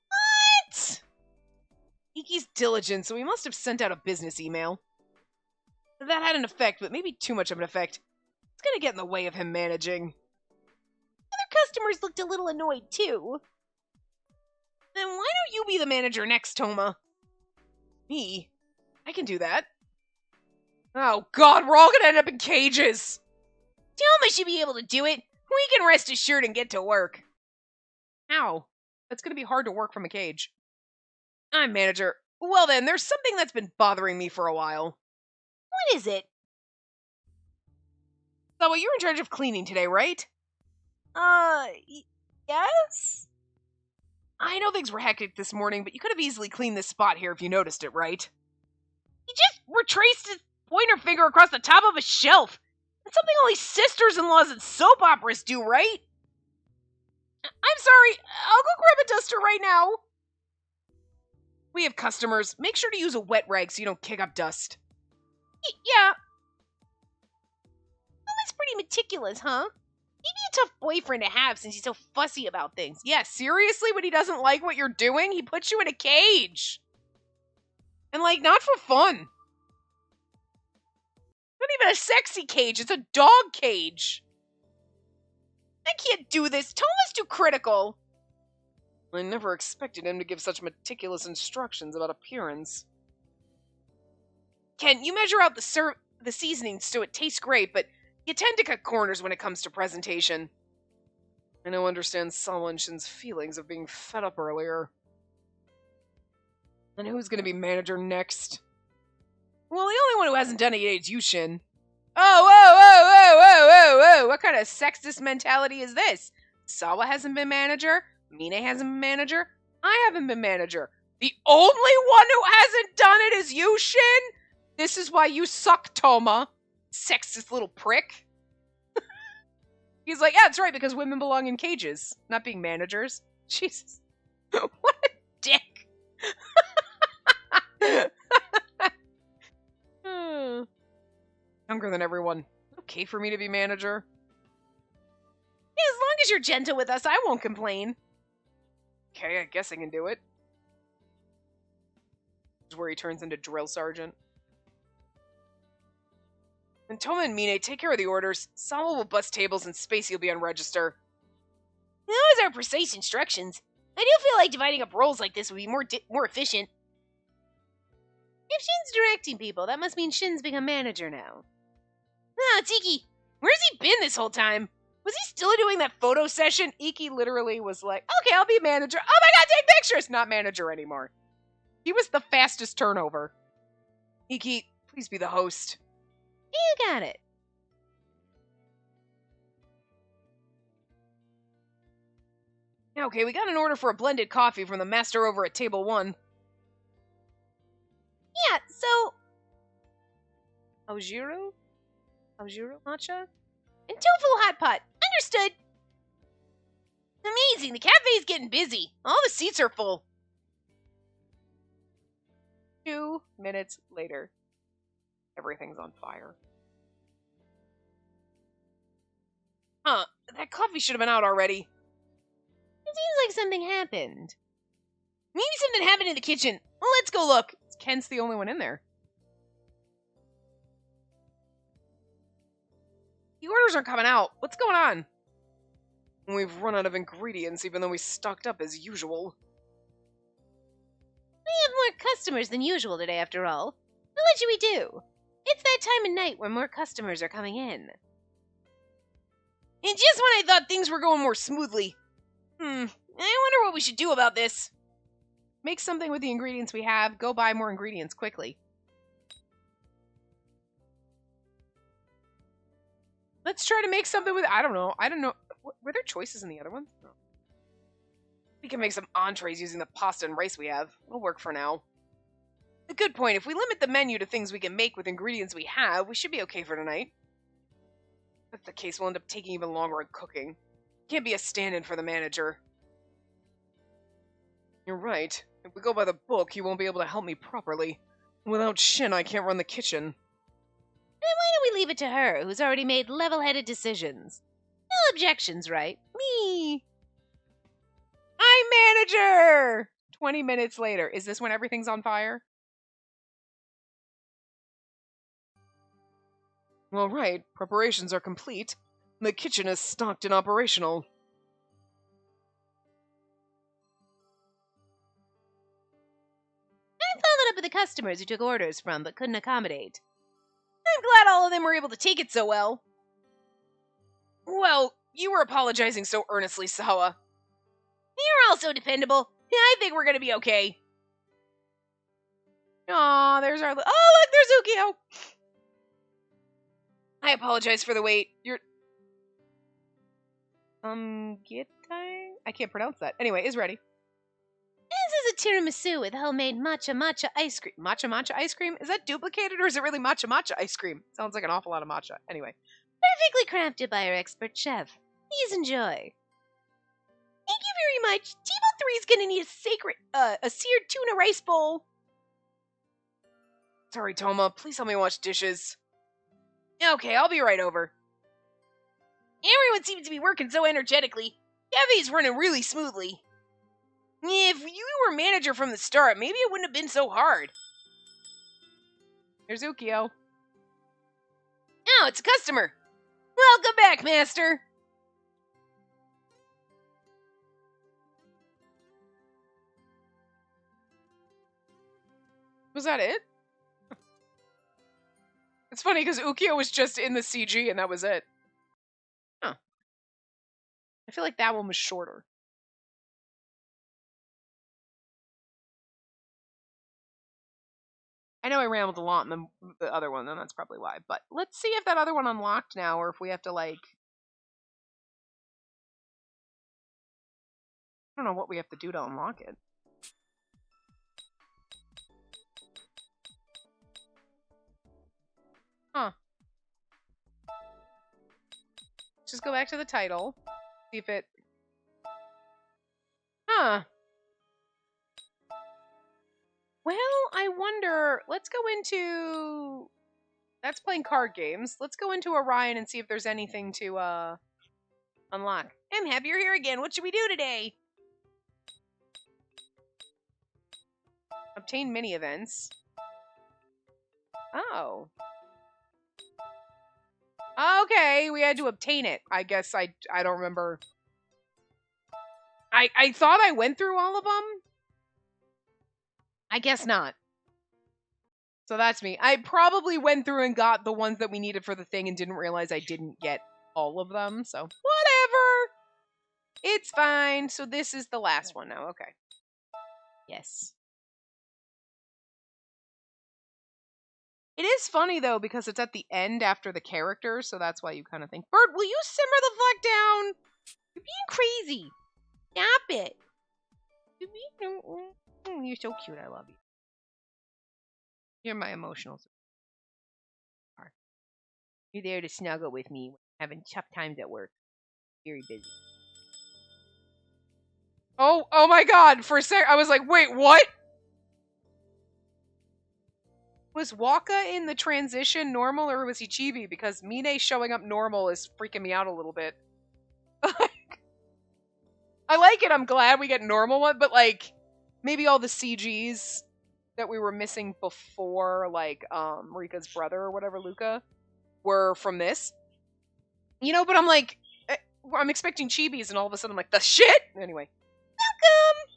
What? Iki's diligent, so he must have sent out a business email. That had an effect, but maybe too much of an effect. It's gonna get in the way of him managing. Other customers looked a little annoyed, too. Then why don't you be the manager next, Toma? Me? I can do that. Oh god, we're all gonna end up in cages! Toma should be able to do it. We can rest assured and get to work. How? It's gonna be hard to work from a cage. I'm manager. Well then, there's something that's been bothering me for a while. What is it? So, you're in charge of cleaning today, right? Yes? I know things were hectic this morning, but you could have easily cleaned this spot here if you noticed it, right? He just retraced his pointer finger across the top of a shelf. That's something only sisters-in-laws and soap operas do, right? I'm sorry. I'll go grab a duster right now. We have customers. Make sure to use a wet rag so you don't kick up dust. Yeah. Mama's pretty meticulous, huh? Maybe a tough boyfriend to have since he's so fussy about things. Yeah, seriously? When he doesn't like what you're doing, he puts you in a cage. And, like, not for fun. Not even a sexy cage. It's a dog cage. I can't do this. Toma's too critical. I never expected him to give such meticulous instructions about appearance. Ken, you measure out the seasonings so it tastes great, but you tend to cut corners when it comes to presentation. I now understand Sawa and Shin's feelings of being fed up earlier. And who's going to be manager next? Well, the only one who hasn't done it yet is you, Shin. Oh, whoa, whoa, whoa, whoa, whoa, whoa! What kind of sexist mentality is this? Sawa hasn't been manager. Mine hasn't been manager. I haven't been manager. The only one who hasn't done it is you, Shin? This is why you suck, Toma. Sexist little prick. He's like, yeah, that's right, because women belong in cages, not being managers. Jesus. What a dick. Younger than everyone. Okay for me to be manager? Yeah, as long as you're gentle with us, I won't complain. Okay, I guess I can do it. This is where he turns into drill sergeant. And Toma and Mine, take care of the orders. Sawa will bust tables and Spacey will be on register. Those are precise instructions. I do feel like dividing up roles like this would be more efficient. If Shin's directing people, that must mean Shin's become manager now. Ah, it's Iki. Where's he been this whole time? Was he still doing that photo session? Iki literally was like, okay, I'll be manager. Oh my god, take pictures! Not manager anymore. He was the fastest turnover. Iki, please be the host. You got it. Okay, we got an order for a blended coffee from the master over at table 1. Yeah, so... Aojiro? Aojiro matcha? And tofu hot pot. Understood. Amazing, the cafe's getting busy. All the seats are full. 2 minutes later. Everything's on fire. Huh, that coffee should have been out already. It seems like something happened. Maybe something happened in the kitchen. Well, let's go look. Ken's the only one in there. The orders aren't coming out. What's going on? We've run out of ingredients even though we stocked up as usual. We have more customers than usual today, after all. But what should we do? It's that time of night where more customers are coming in. And just when I thought things were going more smoothly. I wonder what we should do about this. Make something with the ingredients we have. Go buy more ingredients quickly. Let's try to make something with... I don't know. Were there choices in the other ones? No. We can make some entrees using the pasta and rice we have. It'll work for now. A good point. If we limit the menu to things we can make with ingredients we have, we should be okay for tonight. If that's the case, we'll end up taking even longer in cooking. Can't be a stand-in for the manager. You're right. If we go by the book, he won't be able to help me properly. Without Shin, I can't run the kitchen. Then why don't we leave it to her, who's already made level-headed decisions? No objections, right? Me. I'm manager! 20 minutes later. Is this when everything's on fire? Well, right. Preparations are complete. The kitchen is stocked and operational. I followed up with the customers who took orders from but couldn't accommodate. I'm glad all of them were able to take it so well. Well, you were apologizing so earnestly, Sawa. You're also dependable. I think we're gonna be okay. Aw, there's our... Oh, look, there's Ukio! I apologize for the wait. You're... Getai? I can't pronounce that. Anyway, is ready. This is a tiramisu with homemade matcha ice cream. Matcha ice cream? Is that duplicated or is it really matcha ice cream? Sounds like an awful lot of matcha. Anyway. Perfectly crafted by our expert chef. Please enjoy. Thank you very much. Table 3 is gonna need a seared tuna rice bowl. Sorry, Toma. Please help me wash dishes. Okay, I'll be right over. Everyone seems to be working so energetically. Cafe's running really smoothly. If you were manager from the start, maybe it wouldn't have been so hard. There's Ukio. Oh, it's a customer. Welcome back, master. Was that it? It's funny because Ukio was just in the CG and that was it. Huh. I feel like that one was shorter. I know I rambled a lot in the other one, and that's probably why. But let's see if that other one unlocked now, or if we have to, like... I don't know what we have to do to unlock it. Huh. Just go back to the title. See if it... Huh. Well, I wonder... Let's go into... That's playing card games. Let's go into Orion and see if there's anything to unlock. I'm happy you're here again. What should we do today? Obtain mini events. Oh. Okay, we had to obtain it. I guess I don't remember. I thought I went through all of them. I guess not. So that's me. I probably went through and got the ones that we needed for the thing and didn't realize I didn't get all of them. So whatever. It's fine. So this is the last one now. Okay. Yes. It is funny, though, because it's at the end after the character, so that's why you kind of think, Bird, will you simmer the fuck down? You're being crazy. Stop it. You're so cute. I love you. You're my emotional support. You're there to snuggle with me when I'm having tough times at work. Very busy. Oh my god. For a sec, I was like, wait, what? Was Waka in the transition normal or was he chibi? Because Mine showing up normal is freaking me out a little bit. I like it. I'm glad we get normal one, but like maybe all the CGs that we were missing before, like Rika's brother or whatever, Luca, were from this. You know, but I'm like, I'm expecting chibis, and all of a sudden I'm like, the shit. Anyway, welcome.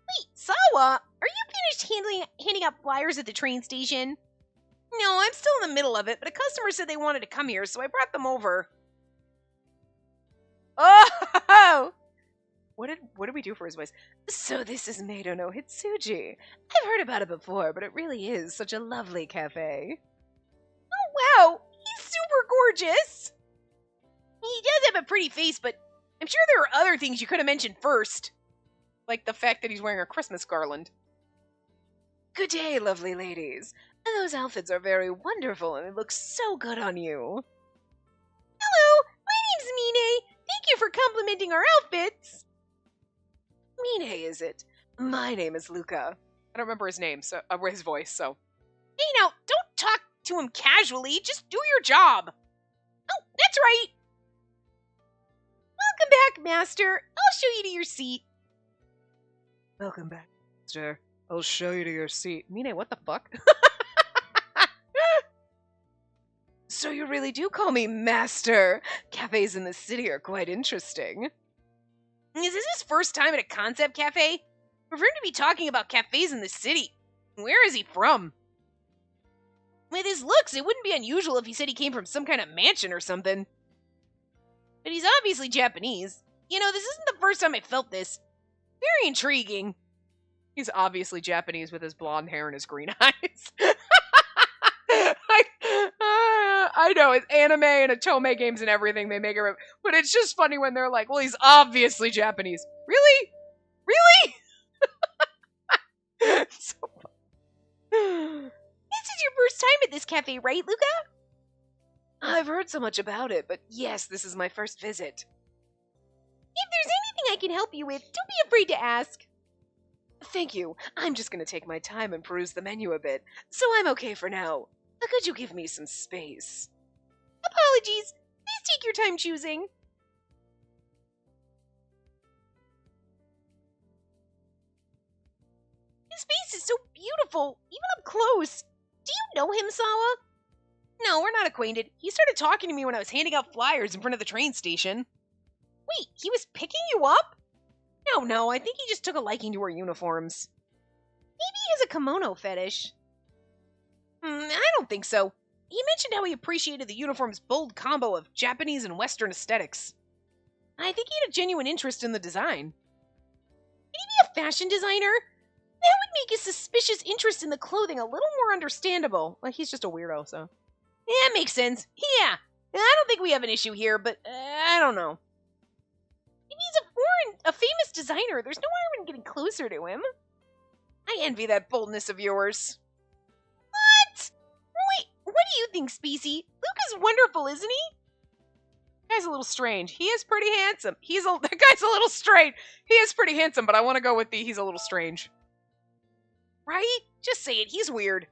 Wait, Sawa, are you finished handing out flyers at the train station? No, I'm still in the middle of it, but a customer said they wanted to come here, so I brought them over. Oh! What did we do for his voice? So this is Meido no Hitsuji. I've heard about it before, but it really is such a lovely cafe. Oh wow, he's super gorgeous. He does have a pretty face, but I'm sure there are other things you could have mentioned first. Like the fact that he's wearing a Christmas garland. Good day, lovely ladies. Those outfits are very wonderful, and they look so good on you. Hello, my name's Mine. Thank you for complimenting our outfits. Mine, is it? My name is Luca. I don't remember his name, so his voice, so. Hey, now, don't talk to him casually. Just do your job. Oh, that's right. Welcome back, Master. I'll show you to your seat. Welcome back, Master. I'll show you to your seat. Mine, what the fuck? So you really do call me Master. Cafes in the city are quite interesting. Is this his first time at a concept cafe? For him to be talking about cafes in the city, where is he from? With his looks, it wouldn't be unusual if he said he came from some kind of mansion or something. But he's obviously Japanese. You know, this isn't the first time I felt this. Very intriguing. He's obviously Japanese with his blonde hair and his green eyes. I know, it's anime and Otome games and everything, they make it, but it's just funny when they're like, well, he's obviously Japanese. Really? Really? So fun. This is your first time at this cafe, right, Luca? I've heard so much about it, but yes, this is my first visit. If there's anything I can help you with, don't be afraid to ask. Thank you. I'm just going to take my time and peruse the menu a bit, so I'm okay for now. Could you give me some space? Apologies. Please take your time choosing. His face is so beautiful, even up close. Do you know him, Sawa? No, we're not acquainted. He started talking to me when I was handing out flyers in front of the train station. Wait, he was picking you up? No, I think he just took a liking to our uniforms. Maybe he has a kimono fetish. I don't think so. He mentioned how he appreciated the uniform's bold combo of Japanese and Western aesthetics. I think he had a genuine interest in the design. Could he be a fashion designer? That would make his suspicious interest in the clothing a little more understandable. Well, he's just a weirdo, so. Yeah, makes sense. Yeah. I don't think we have an issue here, but I don't know. If he's a famous designer, there's no harm in getting closer to him. I envy that boldness of yours. What? Wait, what do you think, Spacey? Luca's wonderful, isn't he? That guy's a little strange. He is pretty handsome. That guy's a little strange. He is pretty handsome, but I want to go with he's a little strange. Right? Just say it, he's weird.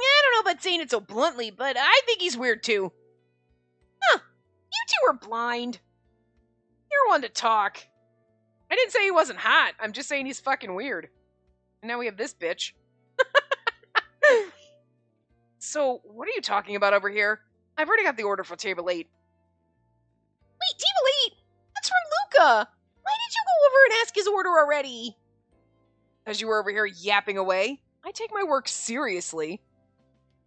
I don't know about saying it so bluntly, but I think he's weird too. Huh. You two are blind. You're one to talk. I didn't say he wasn't hot. I'm just saying he's fucking weird. And now we have this bitch. So, what are you talking about over here? I've already got the order for table 8. Wait, table 8? That's from Luca. Why did you go over and ask his order already? As you were over here yapping away, I take my work seriously.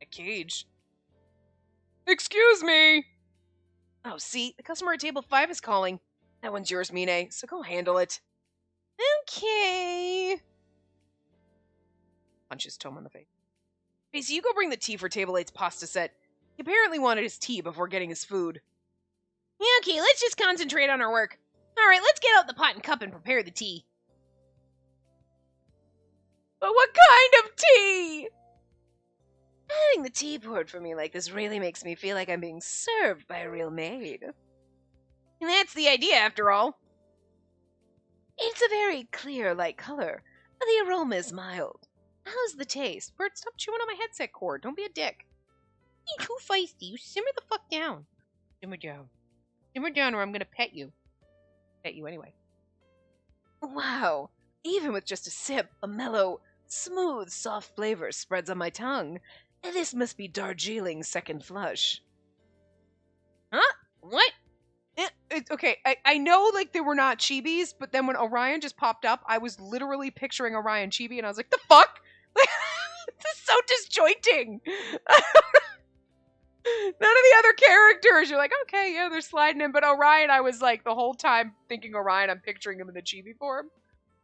A cage. Excuse me! Oh, see, the customer at table 5 is calling. That one's yours, Mine, so go handle it. Okay. Punches Tom on the face. Hey, so you go bring the tea for table 8's pasta set. He apparently wanted his tea before getting his food. Yeah, okay, let's just concentrate on our work. Alright, let's get out the pot and cup and prepare the tea. But what kind of tea? Having the tea poured for me like this really makes me feel like I'm being served by a real maid. And that's the idea, after all. It's a very clear, light color. The aroma is mild. How's the taste? Bert, stop chewing on my headset cord. Don't be a dick. You're too feisty. You simmer the fuck down. Simmer down. Simmer down or I'm gonna pet you. Pet you anyway. Wow. Even with just a sip, a mellow, smooth, soft flavor spreads on my tongue. This must be Darjeeling's second flush. Huh? What? Okay, I know, like, they were not chibis, but then when Orion just popped up, I was literally picturing Orion chibi, and I was like, the fuck? Like, this is so disjointing. None of the other characters, you're like, okay, yeah, they're sliding in, but Orion, I was like, the whole time thinking Orion, I'm picturing him in the chibi form.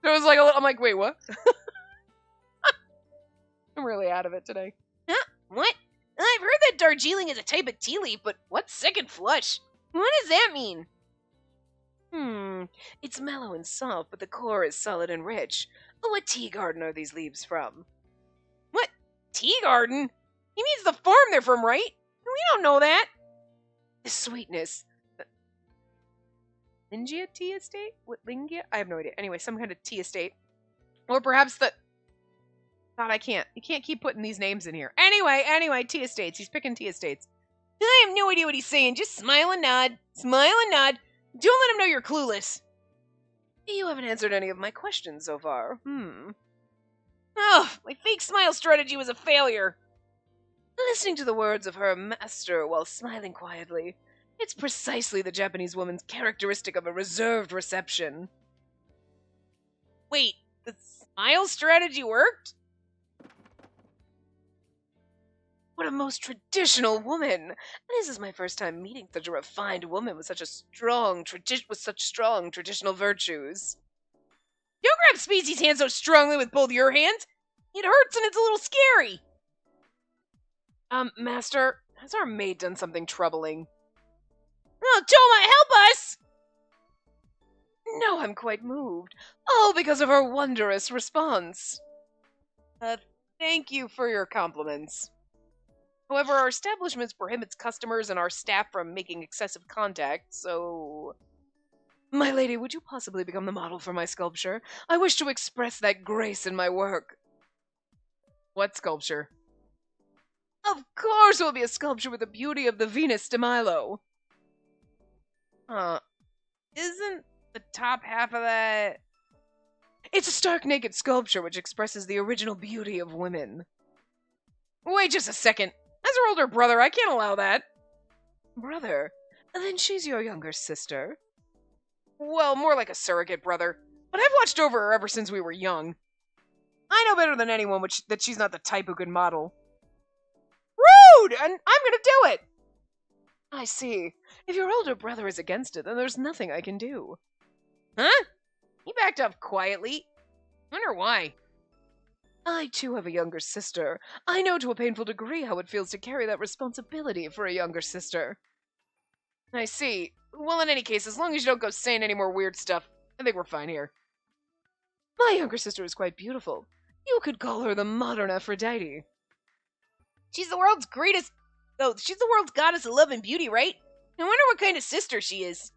So it was like, I'm like, wait, what? I'm really out of it today. Huh? What? I've heard that Darjeeling is a type of tea leaf, but what's second flush? What does that mean? It's mellow and soft, but the core is solid and rich. What tea garden are these leaves from? What? Tea garden? He means the farm they're from, right? We don't know that. The sweetness. Lingia tea estate? What, Lingia? I have no idea. Anyway, some kind of tea estate. Or perhaps the... God, I can't. You can't keep putting these names in here. Anyway, tea estates. He's picking tea estates. I have no idea what he's saying. Just smile and nod. Smile and nod. Don't let him know you're clueless. You haven't answered any of my questions so far. Oh, my fake smile strategy was a failure. Listening to the words of her master while smiling quietly. It's precisely the Japanese woman's characteristic of a reserved reception. Wait, the smile strategy worked? What a most traditional woman! This is my first time meeting such a refined woman with such strong traditional virtues. Don't grab Spacey's hand so strongly with both your hands. It hurts and it's a little scary. Master, has our maid done something troubling? Oh, Toma, help us! No, I'm quite moved. All because of her wondrous response. Thank you for your compliments. However, our establishment prohibits customers and our staff from making excessive contact, so... My lady, would you possibly become the model for my sculpture? I wish to express that grace in my work. What sculpture? Of course it will be a sculpture with the beauty of the Venus de Milo. Isn't the top half of that... It's a stark naked sculpture which expresses the original beauty of women. Wait just a second. As her older brother, I can't allow that. Brother? Then she's your younger sister. Well, more like a surrogate brother. But I've watched over her ever since we were young. I know better than anyone that she's not the type who could model. Rude! And I'm gonna do it! I see. If your older brother is against it, then there's nothing I can do. Huh? He backed off quietly. Wonder why. I, too, have a younger sister. I know to a painful degree how it feels to carry that responsibility for a younger sister. I see. Well, in any case, as long as you don't go saying any more weird stuff, I think we're fine here. My younger sister is quite beautiful. You could call her the modern Aphrodite. She's the world's greatest... Oh, she's the world's goddess of love and beauty, right? I wonder what kind of sister she is.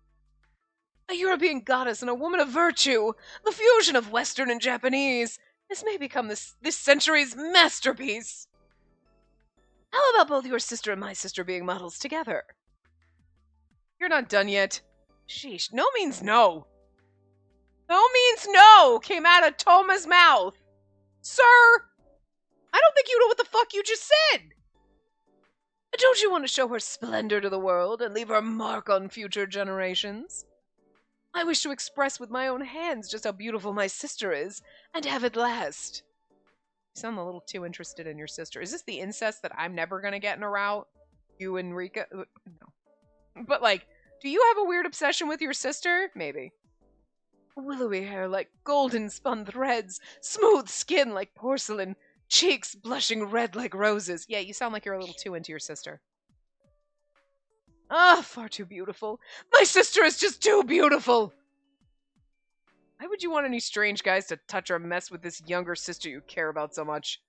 A European goddess and a woman of virtue. The fusion of Western and Japanese. This may become this century's masterpiece. How about both your sister and my sister being models together? You're not done yet. Sheesh, no means no. No means no came out of Toma's mouth. Sir, I don't think you know what the fuck you just said. Don't you want to show her splendor to the world and leave her mark on future generations? I wish to express with my own hands just how beautiful my sister is, and have it last. You sound a little too interested in your sister. Is this the incest that I'm never gonna get in a route? You and Rika? No. But, like, do you have a weird obsession with your sister? Maybe. Willowy hair like golden spun threads, smooth skin like porcelain, cheeks blushing red like roses. Yeah, you sound like you're a little too into your sister. Ah, far too beautiful. My sister is just too beautiful. Why would you want any strange guys to touch or mess with this younger sister you care about so much?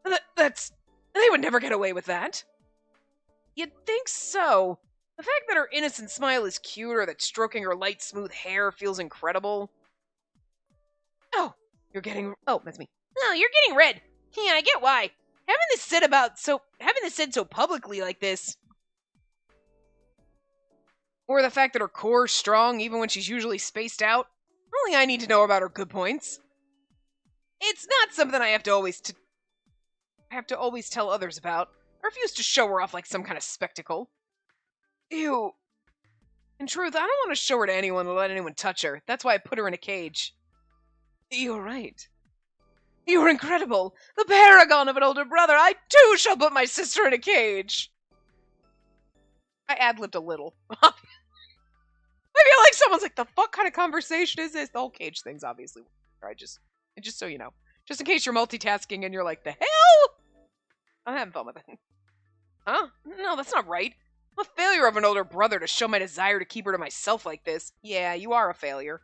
They would never get away with that. You'd think so. The fact that her innocent smile is cute or that stroking her light, smooth hair feels incredible. Oh, that's me. No, you're getting red. Yeah, I get why. Having this said so publicly like this. Or the fact that her core's strong even when she's usually spaced out. Only I need to know about her good points. It's not something I have to always tell others about. I refuse to show her off like some kind of spectacle. Ew. In truth, I don't want to show her to anyone or let anyone touch her. That's why I put her in a cage. You're right. You're incredible. The paragon of an older brother. I too shall put my sister in a cage. I ad-libbed a little. I feel like someone's like, the fuck kind of conversation is this? The whole cage thing's obviously. Just so you know. Just in case you're multitasking and you're like, the hell? I'm having fun with it. Huh? No, that's not right. I'm a failure of an older brother to show my desire to keep her to myself like this. Yeah, you are a failure.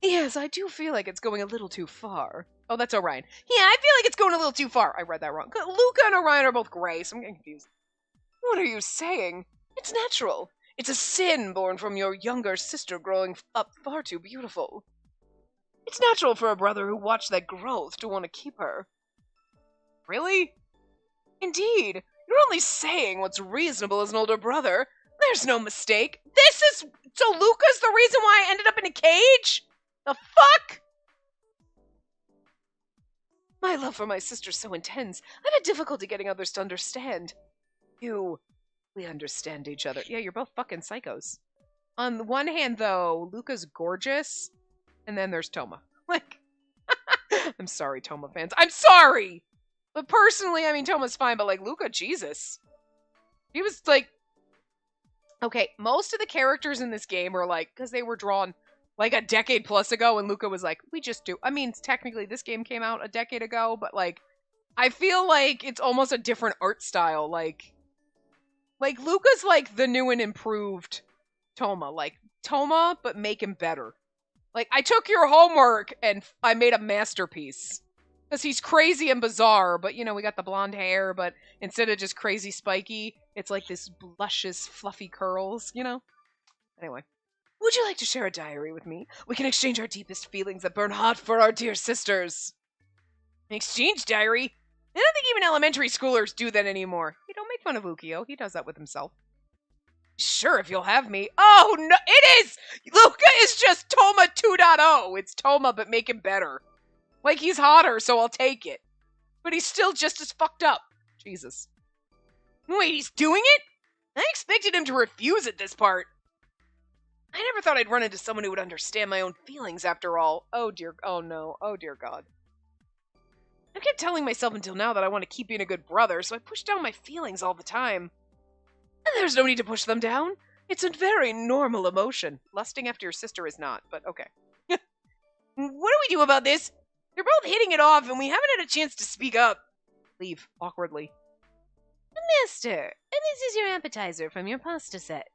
Yes, I do feel like it's going a little too far. Oh, that's Orion. Yeah, I feel like it's going a little too far. I read that wrong. Luca and Orion are both gray, so I'm getting confused. What are you saying? It's natural. It's a sin born from your younger sister growing up far too beautiful. It's natural for a brother who watched that growth to want to keep her. Really? Indeed. You're only saying what's reasonable as an older brother. There's no mistake. So Luca's the reason why I ended up in a cage? The fuck? My love for my sister's so intense, I've had difficulty getting others to understand. We understand each other. Yeah, you're both fucking psychos. On the one hand, though, Luca's gorgeous, and then there's Toma. Like, I'm sorry, Toma fans. I'm sorry! But personally, I mean, Toma's fine, but, like, Luca, Jesus. He was, like... Okay, most of the characters in this game are, like, because they were drawn, like, a decade plus ago, and Luca was like, we just do... I mean, technically, this game came out a decade ago, but, like, I feel like it's almost a different art style, like, Luca's, like, the new and improved Toma. Like, Toma, but make him better. Like, I took your homework, and I made a masterpiece. Because he's crazy and bizarre, but, you know, we got the blonde hair, but instead of just crazy spiky, it's like this luscious, fluffy curls, you know? Anyway. Would you like to share a diary with me? We can exchange our deepest feelings that burn hot for our dear sisters. An exchange diary? I don't think even elementary schoolers do that anymore. Hey, don't make fun of Ukio. He does that with himself. Sure, if you'll have me. Oh, no, it is! Luca is just Toma 2.0. It's Toma, but make him better. Like, he's hotter, so I'll take it. But he's still just as fucked up. Jesus. Wait, he's doing it? I expected him to refuse at this part. I never thought I'd run into someone who would understand my own feelings after all. Oh dear, oh no, oh dear God. I kept telling myself until now that I want to keep being a good brother, so I push down my feelings all the time. And there's no need to push them down. It's a very normal emotion. Lusting after your sister is not, but okay. What do we do about this? They're both hitting it off, and we haven't had a chance to speak up. Leave, awkwardly. Master, and this is your appetizer from your pasta set.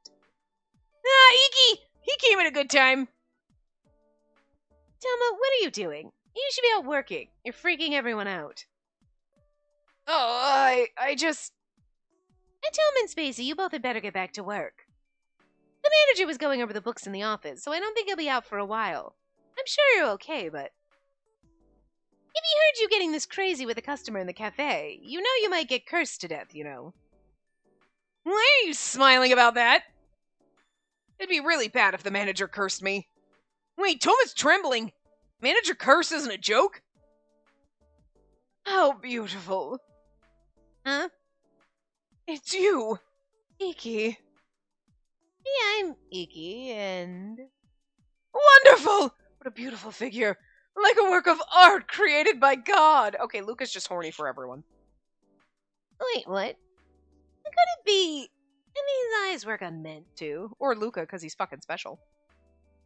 Ah, Iki! He came at a good time. Toma, what are you doing? You should be out working. You're freaking everyone out. Oh, I just... And Toma and Spacey, you both had better get back to work. The manager was going over the books in the office, so I don't think he'll be out for a while. I'm sure you're okay, but... If he heard you getting this crazy with a customer in the cafe, you know you might get cursed to death, you know. Why are you smiling about that? It'd be really bad if the manager cursed me. Wait, Toma's trembling. Manager curse isn't a joke? How beautiful. Huh? It's you, Iki. Yeah, I'm Iki, and... Wonderful! What a beautiful figure. Like a work of art created by God. Okay, Luca's just horny for everyone. Wait, what? Could it be... And these eyes work on men, Too. Or Luca, because he's fucking special.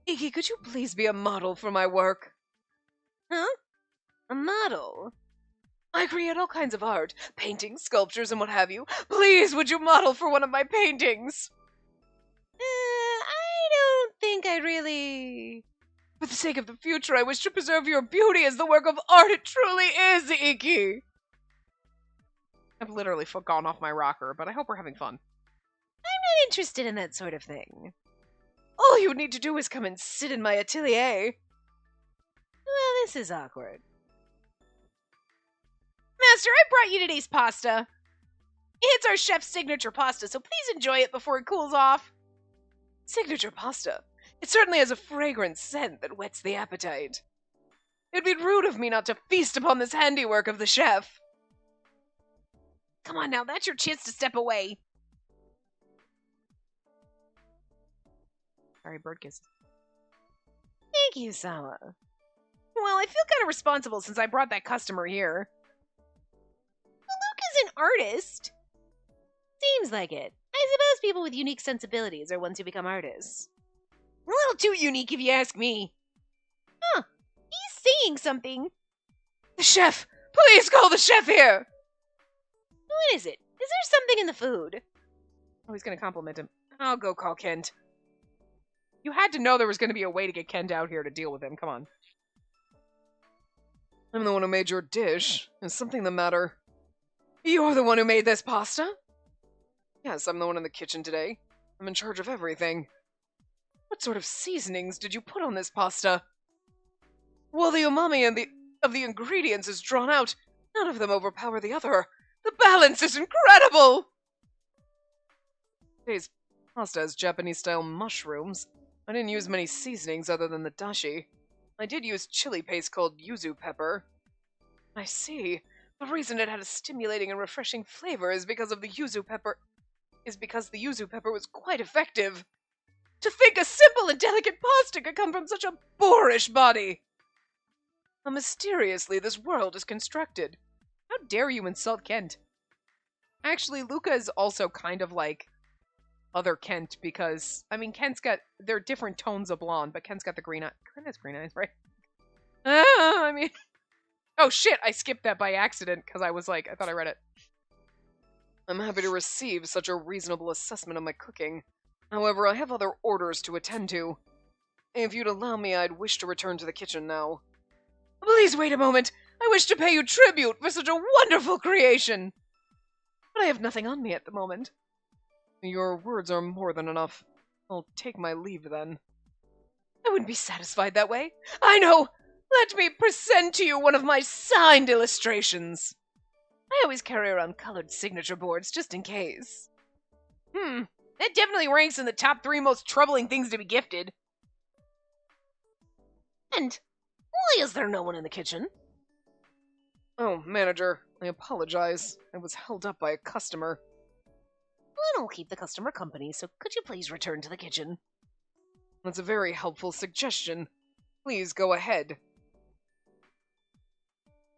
Iki, could you please be a model for my work? huh? A model? I create all kinds of art, paintings, sculptures, and what have you. Please, would you model for one of my paintings? I don't think I really... For the sake of the future, I wish to preserve your beauty as the work of art it truly is, Iki. I've literally gone off my rocker, but I hope we're having fun. I'm not interested in that sort of thing. All you need to do is come and sit in my atelier. Well, this is awkward. Master, I brought you today's pasta. It's our chef's signature pasta, so please enjoy it before it cools off. Signature pasta? It certainly has a fragrant scent that whets the appetite. It'd be rude of me not to feast upon this handiwork of the chef. Come on now, that's your chance to step away. Sorry, bird kisses. Thank you, Sawa. Well, I feel kind of responsible since I brought that customer here. Luke is an artist. Seems like it. I suppose people with unique sensibilities are ones who become artists. A little too unique if you ask me. Huh. He's saying something. The chef! Please call the chef here! What is it? Is there something in the food? Oh, he's gonna compliment him. I'll go call Kent. You had to know there was gonna be a way to get Kent out here to deal with him. Come on. I'm the one who made your dish. Is something the matter? You're the one who made this pasta? Yes, I'm the one in the kitchen today. I'm in charge of everything. What sort of seasonings did you put on this pasta? Well, the umami of the ingredients is drawn out. None of them overpower the other. The balance is incredible! Today's pasta has Japanese-style mushrooms. I didn't use many seasonings other than the dashi. I did use chili paste called yuzu pepper. I see. The reason it had a stimulating and refreshing flavor is because the yuzu pepper was quite effective. To think a simple and delicate pasta could come from such a boorish body! How mysteriously this world is constructed. How dare you insult Kent? Actually, Luca is also kind of like other Kent because, I mean, they're different tones of blonde, but Kent's got the green eyes. Kent has green eyes, right? Oh shit, I skipped that by accident because I thought I read it. I'm happy to receive such a reasonable assessment of my cooking. However, I have other orders to attend to. If you'd allow me, I'd wish to return to the kitchen now. Please wait a moment! I wish to pay you tribute for such a wonderful creation! But I have nothing on me at the moment. Your words are more than enough. I'll take my leave then. I wouldn't be satisfied that way. I know! Let me present to you one of my signed illustrations. I always carry around colored signature boards just in case. That definitely ranks in the top 3 most troubling things to be gifted. And why is there no one in the kitchen? Oh, manager, I apologize. I was held up by a customer. I'll keep the customer company, so could you please return to the kitchen? That's a very helpful suggestion. Please go ahead.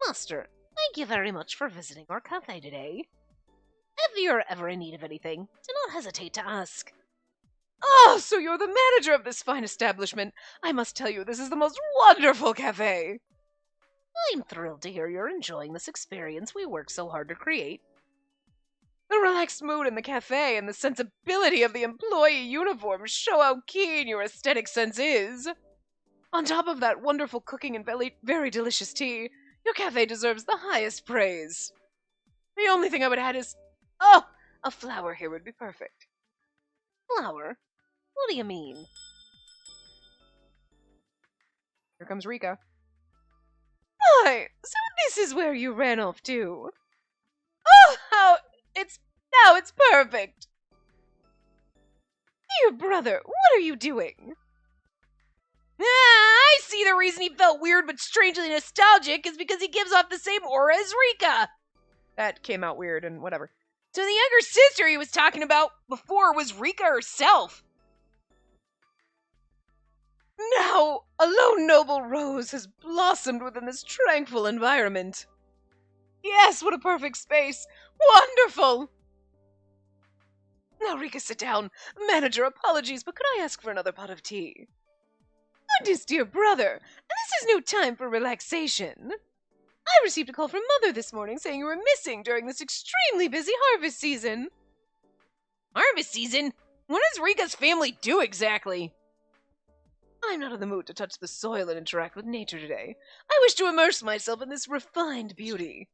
Master, thank you very much for visiting our cafe today. If you're ever in need of anything, do not hesitate to ask. Oh, so you're the manager of this fine establishment. I must tell you, this is the most wonderful cafe. I'm thrilled to hear you're enjoying this experience we worked so hard to create. The relaxed mood in the cafe and the sensibility of the employee uniform show how keen your aesthetic sense is. On top of that wonderful cooking and very, very delicious tea, your cafe deserves the highest praise. The only thing I would add is, a flower here would be perfect. Flower? What do you mean? Here comes Rika. Why, so this is where you ran off to? Oh, now it's perfect. Dear brother, what are you doing? I see the reason he felt weird but strangely nostalgic is because he gives off the same aura as Rika. That came out weird and whatever. So the younger sister he was talking about before was Rika herself. Now, a lone noble rose has blossomed within this tranquil environment. Yes, what a perfect space. Wonderful! Now, Rika, sit down. Manager, apologies, but could I ask for another pot of tea? Goodness, dear brother, and this is no time for relaxation. I received a call from Mother this morning saying you were missing during this extremely busy harvest season. Harvest season? What does Rika's family do exactly? I'm not in the mood to touch the soil and interact with nature today. I wish to immerse myself in this refined beauty.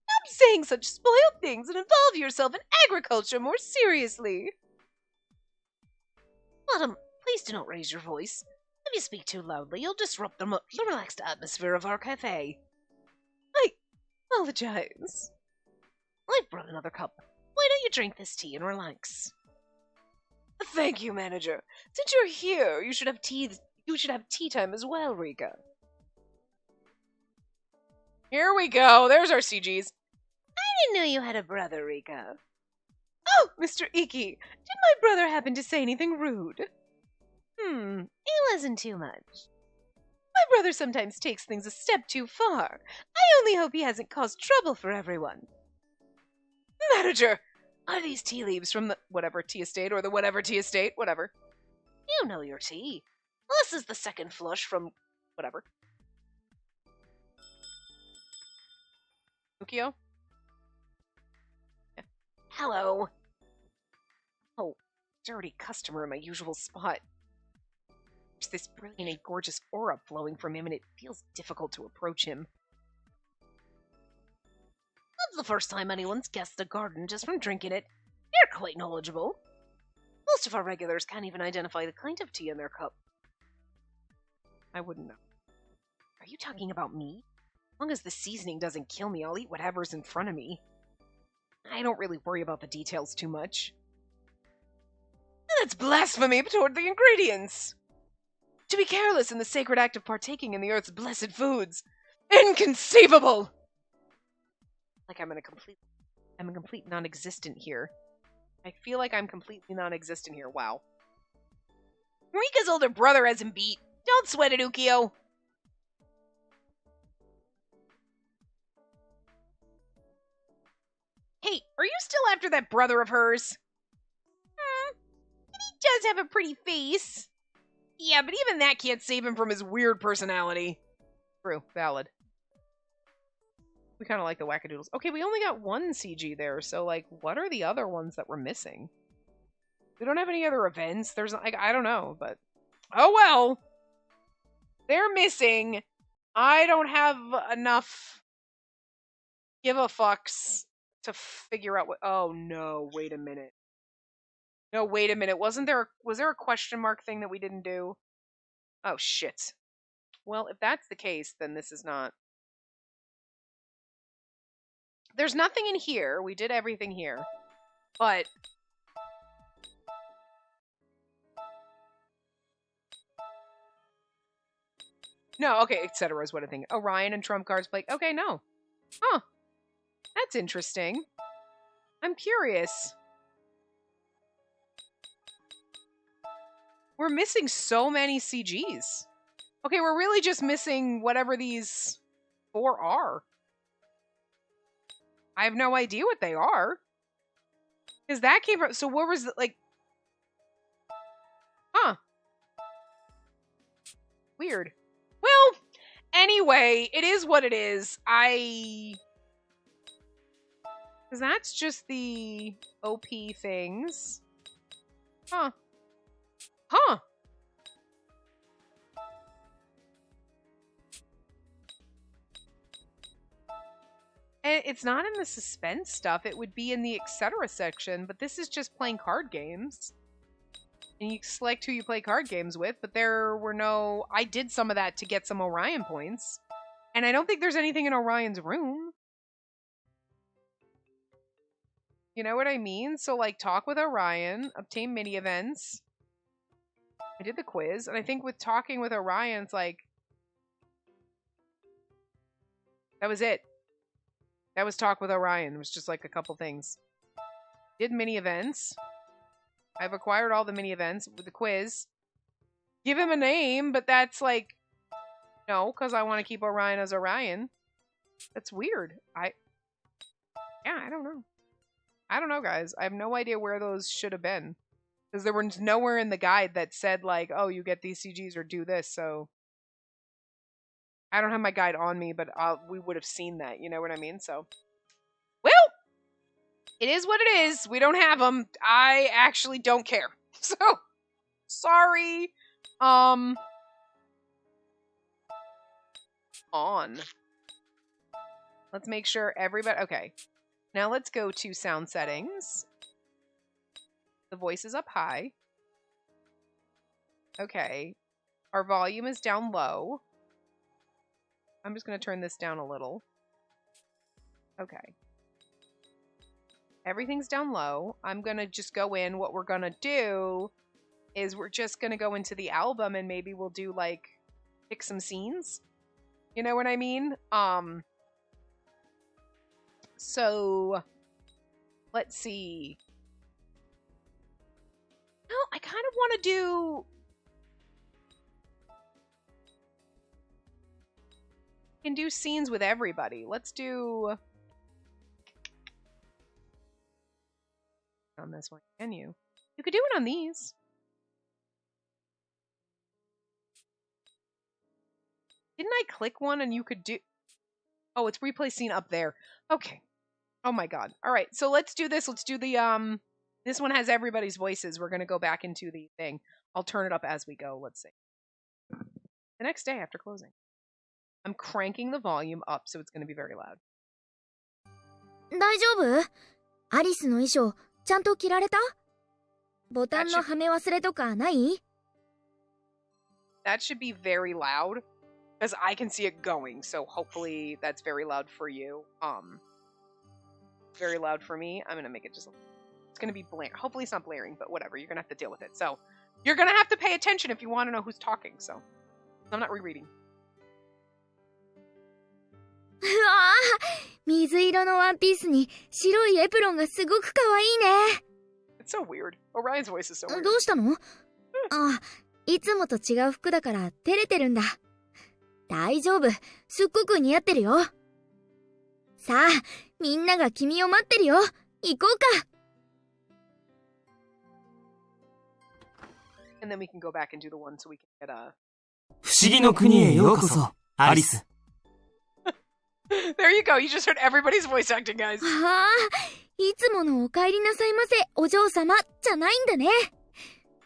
Stop saying such spoiled things and involve yourself in agriculture more seriously. Madam, please do not raise your voice. If you speak too loudly, you'll disrupt the relaxed atmosphere of our cafe. I apologize. I've brought another cup. Why don't you drink this tea and relax? Thank you, manager. Since you're here, you should have tea. You should have tea time as well, Rika. Here we go. There's our CGs. I didn't know you had a brother, Rika. Oh, Mr. Iki, did my brother happen to say anything rude? It wasn't too much. My brother sometimes takes things a step too far. I only hope he hasn't caused trouble for everyone. Manager, are these tea leaves from the whatever tea estate or the whatever tea estate? Whatever. You know your tea. This is the second flush from whatever. Ukio? Yeah. Hello. Oh, dirty customer in my usual spot. There's this brilliant and gorgeous aura flowing from him, and it feels difficult to approach him. That's the first time anyone's guessed the garden just from drinking it. You're quite knowledgeable. Most of our regulars can't even identify the kind of tea in their cup. I wouldn't know. Are you talking about me? As long as the seasoning doesn't kill me, I'll eat whatever's in front of me. I don't really worry about the details too much. That's blasphemy toward the ingredients! To be careless in the sacred act of partaking in the earth's blessed foods! Inconceivable! Like I'm a complete non-existent here. I feel like I'm completely non-existent here. Wow. Rika's older brother has him beat. Don't sweat it, Ukio. Hey, are you still after that brother of hers? He does have a pretty face. Yeah, but even that can't save him from his weird personality. True. Valid. We kind of like the wackadoodles. Okay, we only got one CG there, so, like, what are the other ones that we're missing? We don't have any other events. There's, like, I don't know, but... Oh, well! They're missing. I don't have enough give a fucks to figure out what... Oh, no. Wait a minute. No, wait a minute. Was there a question mark thing that we didn't do? Oh, shit. Well, if that's the case, then this is not... There's nothing in here. We did everything here. But... No, okay, etc. is what I think. Orion and trump cards play. Okay, no. Huh. That's interesting. I'm curious. We're missing so many CGs. Okay, we're really just missing whatever these 4 are. I have no idea what they are. Because that came from... So what was it, like... Huh. Weird. Well, anyway, it is what it is. Because that's just the OP things. Huh. Huh. And it's not in the suspense stuff. It would be in the etc. section, but this is just playing card games. And you select who you play card games with, but there were no... I did some of that to get some Orion points. And I don't think there's anything in Orion's room. You know what I mean? So, like, talk with Orion, obtain mini events. I did the quiz, and I think with talking with Orion, it's like, that was it. That was talk with Orion. It was just like a couple things. Did mini events. I've acquired all the mini events with the quiz. Give him a name, but that's like, no, because I want to keep Orion as Orion. That's weird. I don't know. I don't know, guys. I have no idea where those should have been. Because there was nowhere in the guide that said, like, oh, you get these CGs or do this, so... I don't have my guide on me, but we would have seen that, you know what I mean? So, well, it is what it is. We don't have them. I actually don't care. So, sorry. On. Let's make sure everybody... Okay. Now let's go to sound settings. The voice is up high. Okay. Our volume is down low. I'm just going to turn this down a little. Okay. Everything's down low. I'm going to just go in. What we're going to do is we're just going to go into the album and maybe we'll do, like, pick some scenes. You know what I mean? So, let's see. No, I kind of want to do... can do scenes with everybody. Let's do... on this one, can you? You could do it on these. Didn't I click one and you could do... Oh, it's replay scene up there. Okay. Oh my god. Alright, so let's do this. Let's do the, this one has everybody's voices. We're gonna go back into the thing. I'll turn it up as we go. Let's see. The next day after closing. I'm cranking the volume up, so it's gonna be very loud. 大丈夫？アリスの衣装、ちゃんと着られた？ボタンのはめ忘れとかない？ That should be very loud, because I can see it going, so hopefully that's very loud for you. Very loud for me. I'm gonna make it just... It's gonna be blaring. Hopefully it's not blaring, but whatever. You're gonna have to deal with it. So, you're gonna have to pay attention if you want to know who's talking, so... I'm not rereading. うわー、水色のワンピースに白いエプロンがすごく可愛いね。 It's so weird. Orion's voice is so weird. どうしたの？あ、いつもと違う服だから照れてるんだ。大丈夫、すっごく似合ってるよ。さあ、みんなが君を待ってるよ。行こうか。 And then we can go back and do the one so we can get a... 不思議の国へようこそ、アリス。 There you go. You just heard everybody's voice acting, guys. ああ、いつものお帰りなさいませ、お嬢様じゃないんだね。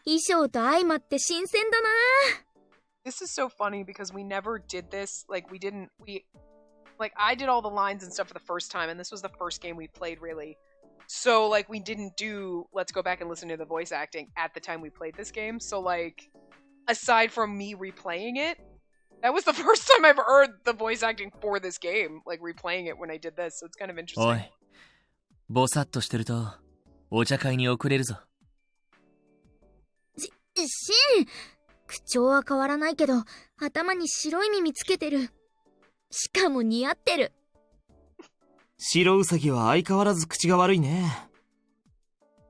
衣装と相まって新鮮だな。 This is so funny because we never did this. Like, like, I did all the lines and stuff for the first time, and this was the first game we played, really. So, like, we didn't do let's go back and listen to the voice acting at the time we played this game. So, like, aside from me replaying it, that was the first time I've heard the voice acting for this game. Like, replaying it when I did this, so it's kind of interesting. おい、ぼさっとしてると、お茶会に遅れるぞ。シン、口調は変わらないけど、頭に白い耳つけてる。しかも似合ってる。白ウサギは相変わらず口が悪いね。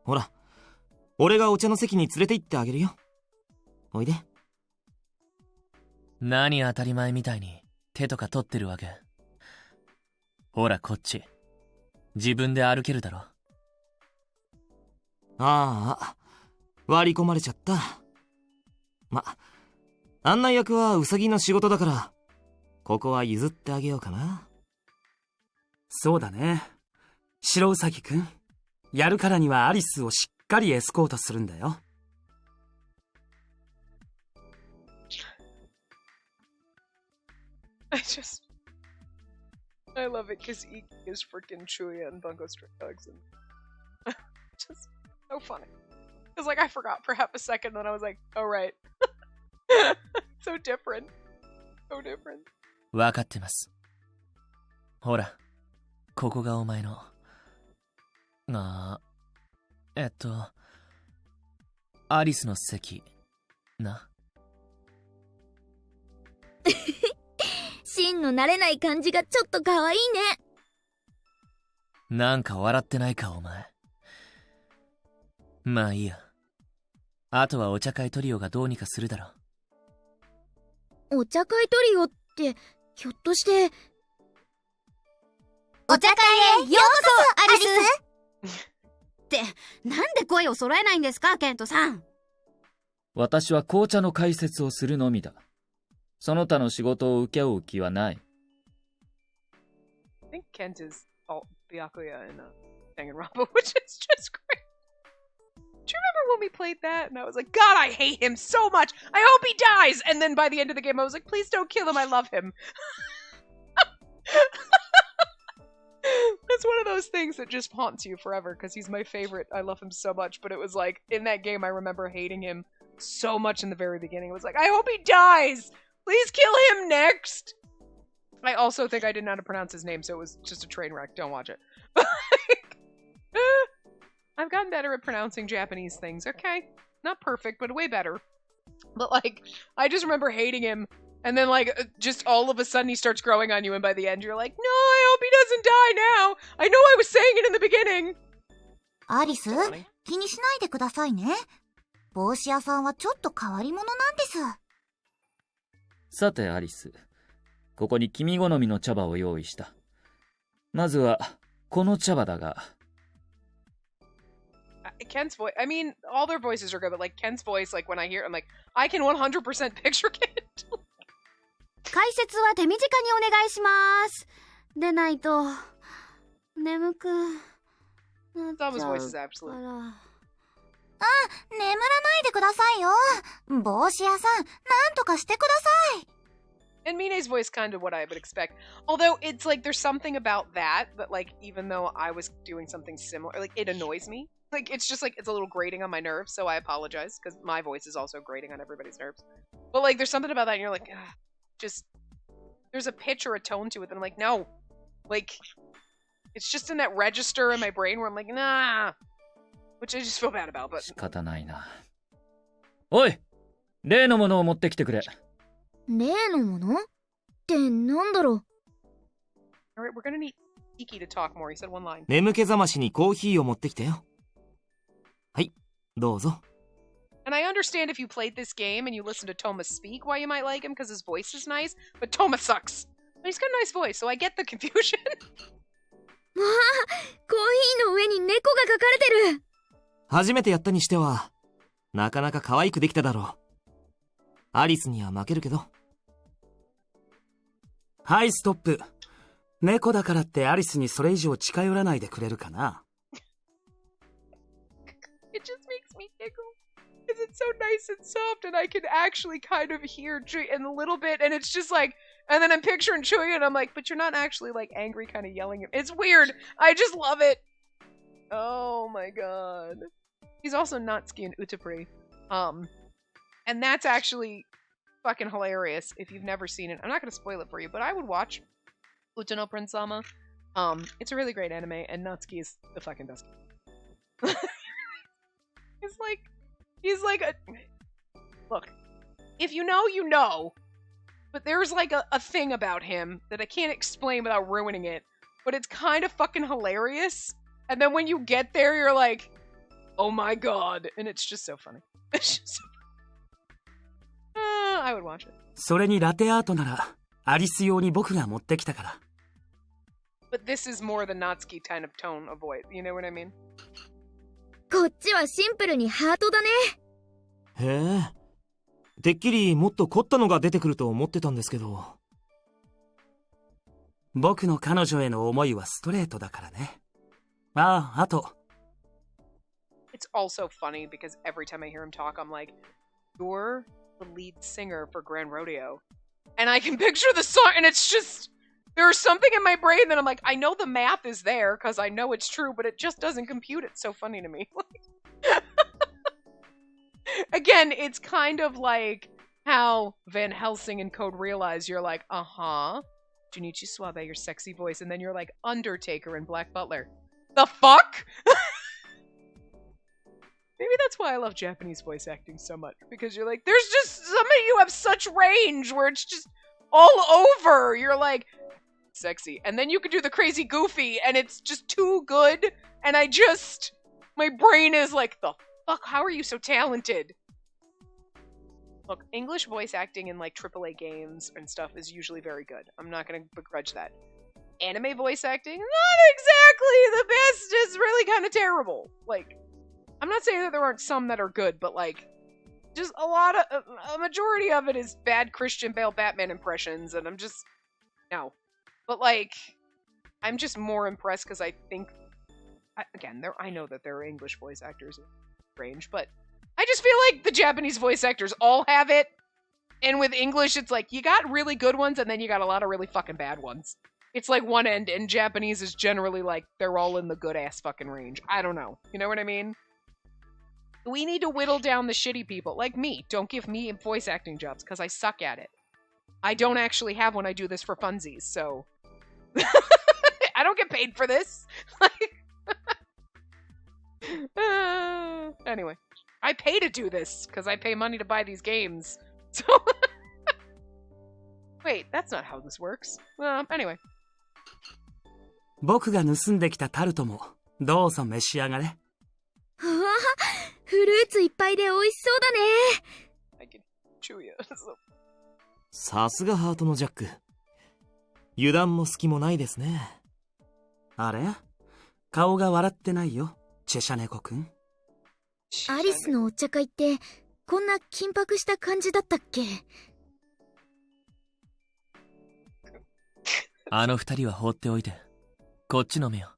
ほら、俺がお茶の席に連れて行ってあげるよ。おいで。何当たり前みたいに手とか取ってるわけ。ほらこっち。自分で歩けるだろ。ああ、割り込まれちゃった。ま、案内役はウサギの仕事だから、ここは譲ってあげようかな。そうだね。白ウサギくん、やるからにはアリスをしっかりエスコートするんだよ。I love it because Iki is freaking Chuya and Bungo Stray Dogs, and just so funny. Because, like, I forgot for half a second, and then I was like, oh, right. So different. So different. わかってます。ほら、ここがお前の。アリスの席、な。シンの慣れない感じがちょっと可愛いね。なんか笑ってないか、お前。まあいいや。あとはお茶会トリオがどうにかするだろう。お茶会トリオって、ひょっとして。お茶会へようこそ、アリスって、なんで声を揃えないんですか、ケントさん。私は紅茶の解説をするのみだ。その他の仕事を請け負う気はない。I think Kent is Byakuya in Danganronpa, which is just great. Do you remember when we played that? And I was like, God, I hate him so much. I hope he dies. And then by the end of the game, I was like, please don't kill him. I love him. That's one of those things that just haunts you forever because he's my favorite. I love him so much. But it was like, in that game, I remember hating him so much in the very beginning. It was like, I hope he dies. Please kill him next. I also think I didn't know how to pronounce his name, so it was just a train wreck. Don't watch it. I've gotten better at pronouncing Japanese things. Okay. Not perfect, but way better. But, like, I just remember hating him. And then, like, just all of a sudden he starts growing on you, and by the end you're like, no, I hope he doesn't die now. I know I was saying it in the beginning. アリス、気にしないでくださいね。帽子屋さんはちょっと変わり者なんです。さてアリス、ここに君好みの茶葉を用意した。まずはこの茶葉だが。Ken's voice, I mean, all their voices are good, but like Ken's voice, like when I hear it, I'm like, I can 100% picture Ken. 解説は手短にお願いします。でないと眠くなっちゃうから。 Sama's voice is absolute. 眠らないでくださいよ。帽子屋さん、なんとかしてください。 And Mine's voice kind of what I would expect. Although it's like there's something about that like even though I was doing something similar, like it annoys me. Like it's just like it's a little grating on my nerves, so I apologize because my voice is also grating on everybody's nerves. But like there's something about that and you're like, just there's a pitch or a tone to it that I'm like, no. Like it's just in that register in my brain where I'm like, nah. Which I just feel bad about, but 仕方ないな。おい、例のものを持ってきてくれ。例のものってなんだろう。 Alright, we're gonna need Iki to talk more. He said one line. 眠気覚ましにコーヒーを持ってきてよ。はい、どうぞ。And I understand if you played this game and you listen to Toma speak why you might like him because his voice is nice, but Toma sucks. But he's got a nice voice, so I get the confusion. わあ、コーヒーの上に猫が描かれてる。初めてやったにしては、なかなか可愛くできただろう。アリスには負けるけど。はい、ストップ。猫だからってアリスにそれ以上近寄らないでくれるかな。It just makes me giggle. Because it's so nice and soft and I can actually kind of hear in a little bit and it's just like, and then I'm picturing chewing it and I'm like, but you're not actually like angry kind of yelling. It's weird. I just love it. Oh my god. He's also Natsuki and Utapri. And that's actually fucking hilarious if you've never seen it. I'm not going to spoil it for you, but I would watch Utano Prince Sama. It's a really great anime, and Natsuki is the fucking best. He's like a... Look, if you know, you know. But there's like a thing about him that I can't explain without ruining it. But it's kind of fucking hilarious. And then when you get there, you're like, oh my god. And it's just so funny. It's just so funny. I would watch it. それにラテアートならアリス用に僕が持ってきたから。But this is more the Natsuki kind of tone of voice. You know what I mean? こっちはシンプルにハートだね。へえ。てっきりもっと凝ったのが出てくると思ってたんですけど。僕の彼女への思いはストレートだからね。あと。It's also funny because every time I hear him talk, I'm like, you're the lead singer for Grand Rodeo. And I can picture the song, and it's just, there's something in my brain that I'm like, I know the math is there because I know it's true, but it just doesn't compute. It's so funny to me. Again, it's kind of like how Van Helsing and Code Realize you're like, Junichi Suabe, your sexy voice, and then you're like Undertaker and Black Butler. The fuck? Maybe that's why I love Japanese voice acting so much, because you're like, there's just some of you have such range where it's just all over. You're like, sexy. And then you could do the crazy goofy, and it's just too good, and my brain is like, the fuck, how are you so talented? Look, English voice acting in like AAA games and stuff is usually very good. I'm not gonna begrudge that. Anime voice acting, not exactly the best. It's really kind of terrible. Like, I'm not saying that there aren't some that are good, but like, just a majority of it is bad Christian Bale Batman impressions, and I'm just, no. But like, I'm just more impressed because I think, I know that there are English voice actors in range, but I just feel like the Japanese voice actors all have it, and with English, it's like, you got really good ones, and then you got a lot of really fucking bad ones. It's like one end, and Japanese is generally like, they're all in the good-ass fucking range. I don't know. You know what I mean? We need to whittle down the shitty people. Like me. Don't give me voice acting jobs, because I suck at it. I don't actually have when I do this for funsies, so... I don't get paid for this. Anyway. I pay to do this, because I pay money to buy these games. So... Wait, that's not how this works. Anyway. 僕が盗んできたタルトもどうぞ召し上がれ。わあ、フルーツいっぱいで美味しそうだね。I can chew you. さすがハートのジャック。油断も隙もないですね。あれ？顔が笑ってないよ、チェシャ猫くん。アリスのお茶会ってこんな緊迫した感じだったっけ？あの二人は放っておいて、こっち飲めよ。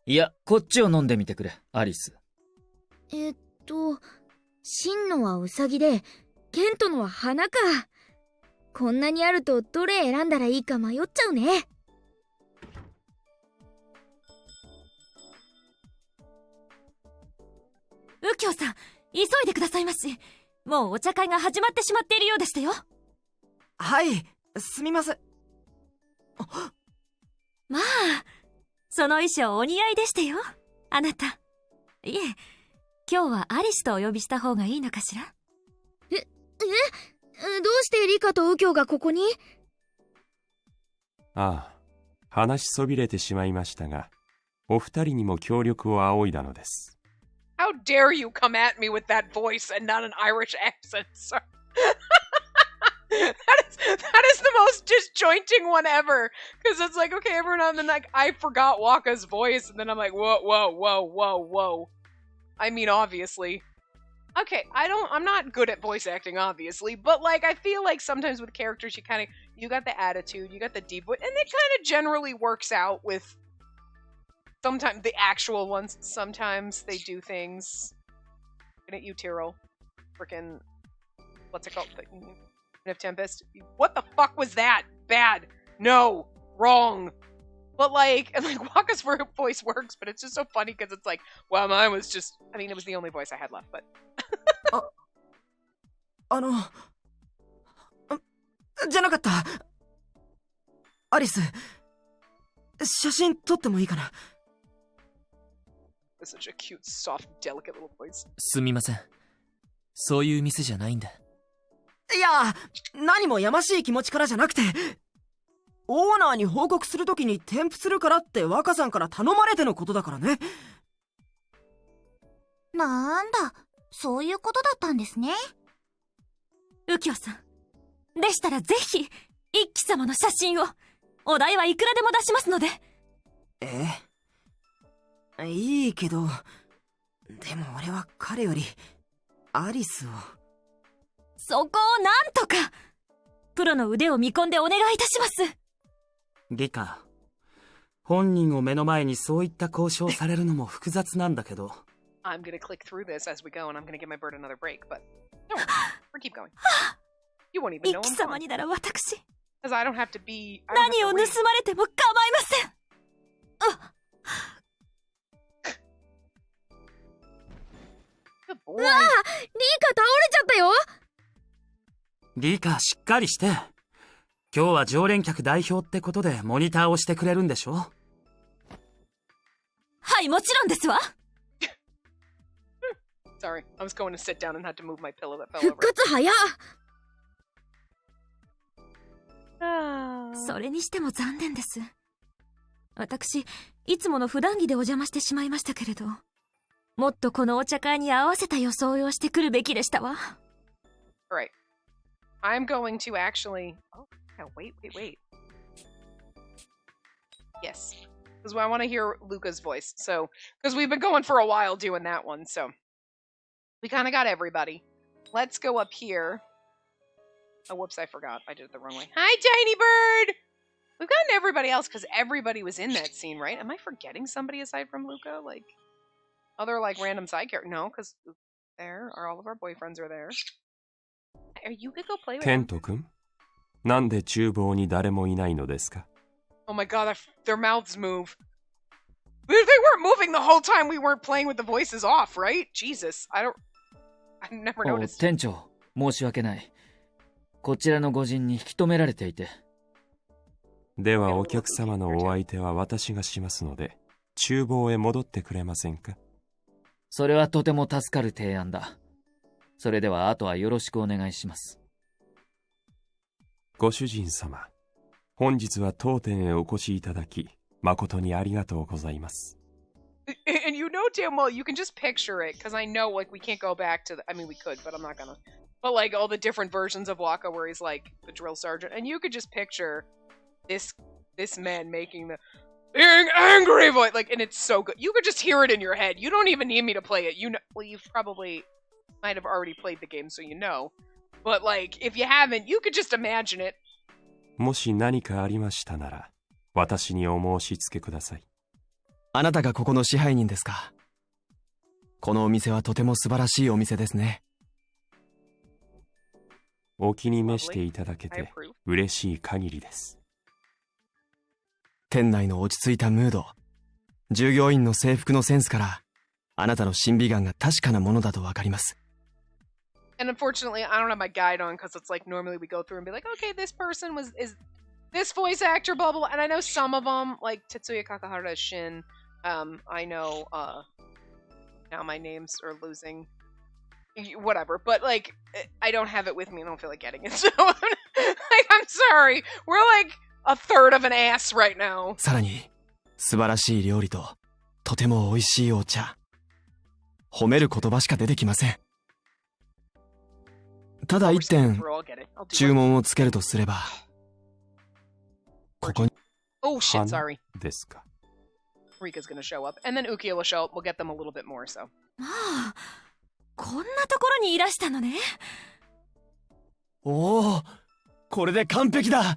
いや、こっちを飲んでみてくれ、アリス。シンのはウサギで、ケントのは花か。こんなにあるとどれ選んだらいいか迷っちゃうね。右京さん、急いでくださいまし。もうお茶会が始まってしまっているようでしたよ。はい、すみません。まあ、その衣装お似合いでしたよ、あなた。いえ、今日はアリスとお呼びした方がいいのかしら？どうしてリカと右京がここに？ああ、話しそびれてしまいましたが、お二人にも協力を仰いだのです。How dare you come at me with that voice and not an Irish accent, sir? That is the most disjointing one ever. Because it's like, okay, every now and then, like, I forgot Waka's voice, and then I'm like, whoa. I mean, obviously. Okay, I'm not good at voice acting, obviously, but, like, I feel like sometimes with characters, you got the attitude, you got the deep voice, and it kind of generally works out with sometimes the actual ones. Sometimes they do things. Looking at you, Tyrell. Frickin', what's it called? Of Tempest. What the fuck was that? Bad. No. Wrong. But like, and like Waka's voice works, but it's just so funny because it's like, well, mine was just, I mean, it was the only voice I had left, but. じゃなかった。アリス、写真撮ってもいいかな。It's such a cute, soft, delicate little voice. すみません。そういう店じゃないんだ。いや、何もやましい気持ちからじゃなくて、オーナーに報告するときに添付するからって若さんから頼まれてのことだからね。なんだ、そういうことだったんですね。右京さん、でしたらぜひ一輝様の写真を。お代はいくらでも出しますので。いいけど、でも俺は彼よりアリスを。そこをなんとかプロの腕を見込んでお願いいたします。リカ、本人を目の前にそういった交渉されるのも複雑なんだけど。I'm gonna click through this as we go, and I'm gonna give my bird another break, but don't worry, we'll keep going. You won't even know 一 I'm 輝様 gone. になら私、 Because I don't have to be. 何を盗まれても構いません。Good boy. リカ倒れちゃったよ。リカ、しっかりして。今日は常連客代表ってことでモニターをしてくれるんでしょ？はい、もちろんですわ。Sorry, I was going to sit down and had to move my pillow that fell 復 over. 活早っ。それにしても残念です。私、いつもの普段着でお邪魔してしまいましたけれど、もっとこのお茶会に合わせた装いをしてくるべきでしたわ。Alright. I'm going to actually... Oh, yeah, wait. Yes. Because I want to hear Luca's voice. So, because we've been going for a while doing that one, so... We kind of got everybody. Let's go up here. Oh, whoops, I forgot. I did it the wrong way. Hi, Tiny Bird! We've gotten everybody else because everybody was in that scene, right? Am I forgetting somebody aside from Luca? Like, other, like, random side character? No, because there are all of our boyfriends are there. Are you gonna go play with ケン them? ト君、なんで厨房に誰もいないのですか？ Oh my god, their mouths move. They weren't moving the whole time we weren't playing with the voices off, right? Jesus, I never お noticed. 店長、申し訳ない。こちらの御人に引き止められていて。ではお客様のお相手は私がしますので、厨房へ戻ってくれませんか？それはとても助かる提案だ。それではあとはよろしくお願いします。ご主人様、本日は当店へお越しいただき、誠にありがとうございます。And you know damn well you can just picture it, because I know, like, we can't go back to I mean, we could, but I'm not gonna. But, like, all the different versions of Waka where he's, like, the drill sergeant, and you could just picture this man making the being angry voice, like, and it's so good. You could just hear it in your head. You don't even need me to play it. You know, well, you've probably might have already played the game, so you know. But, like, if you haven't, you could just imagine it. もし何かありましたなら、私にお申し付けください。あなたがここの支配人ですか。このお店はとても素晴らしいお店ですね。お気に召していただけて嬉しい限りです。店内の落ち着いたムード、従業員の制服のセンスから、あなたの審美眼が確かなものだとわかります。And unfortunately, I don't have my guide on because it's like normally we go through and be like, okay, this person is this voice actor, blah, blah, blah. And I know some of them, like Tetsuya Kakahara Shin. I know, now my names are losing, whatever. But like, I don't have it with me. I don't feel like getting it. So, like, I'm sorry. We're like a third of an ass right now. さらに、素晴らしい料理と、とても美味しいお茶。褒める言葉しか出てきません。ただ一点、注文をつけるとすれば、ここに。Oh shit, sorry. ですか。Rika's gonna show up, and then Ukiyo will show up. We'll get them a little bit more, so. ああ、こんなところにいらしたのね。おお、これで完璧だ。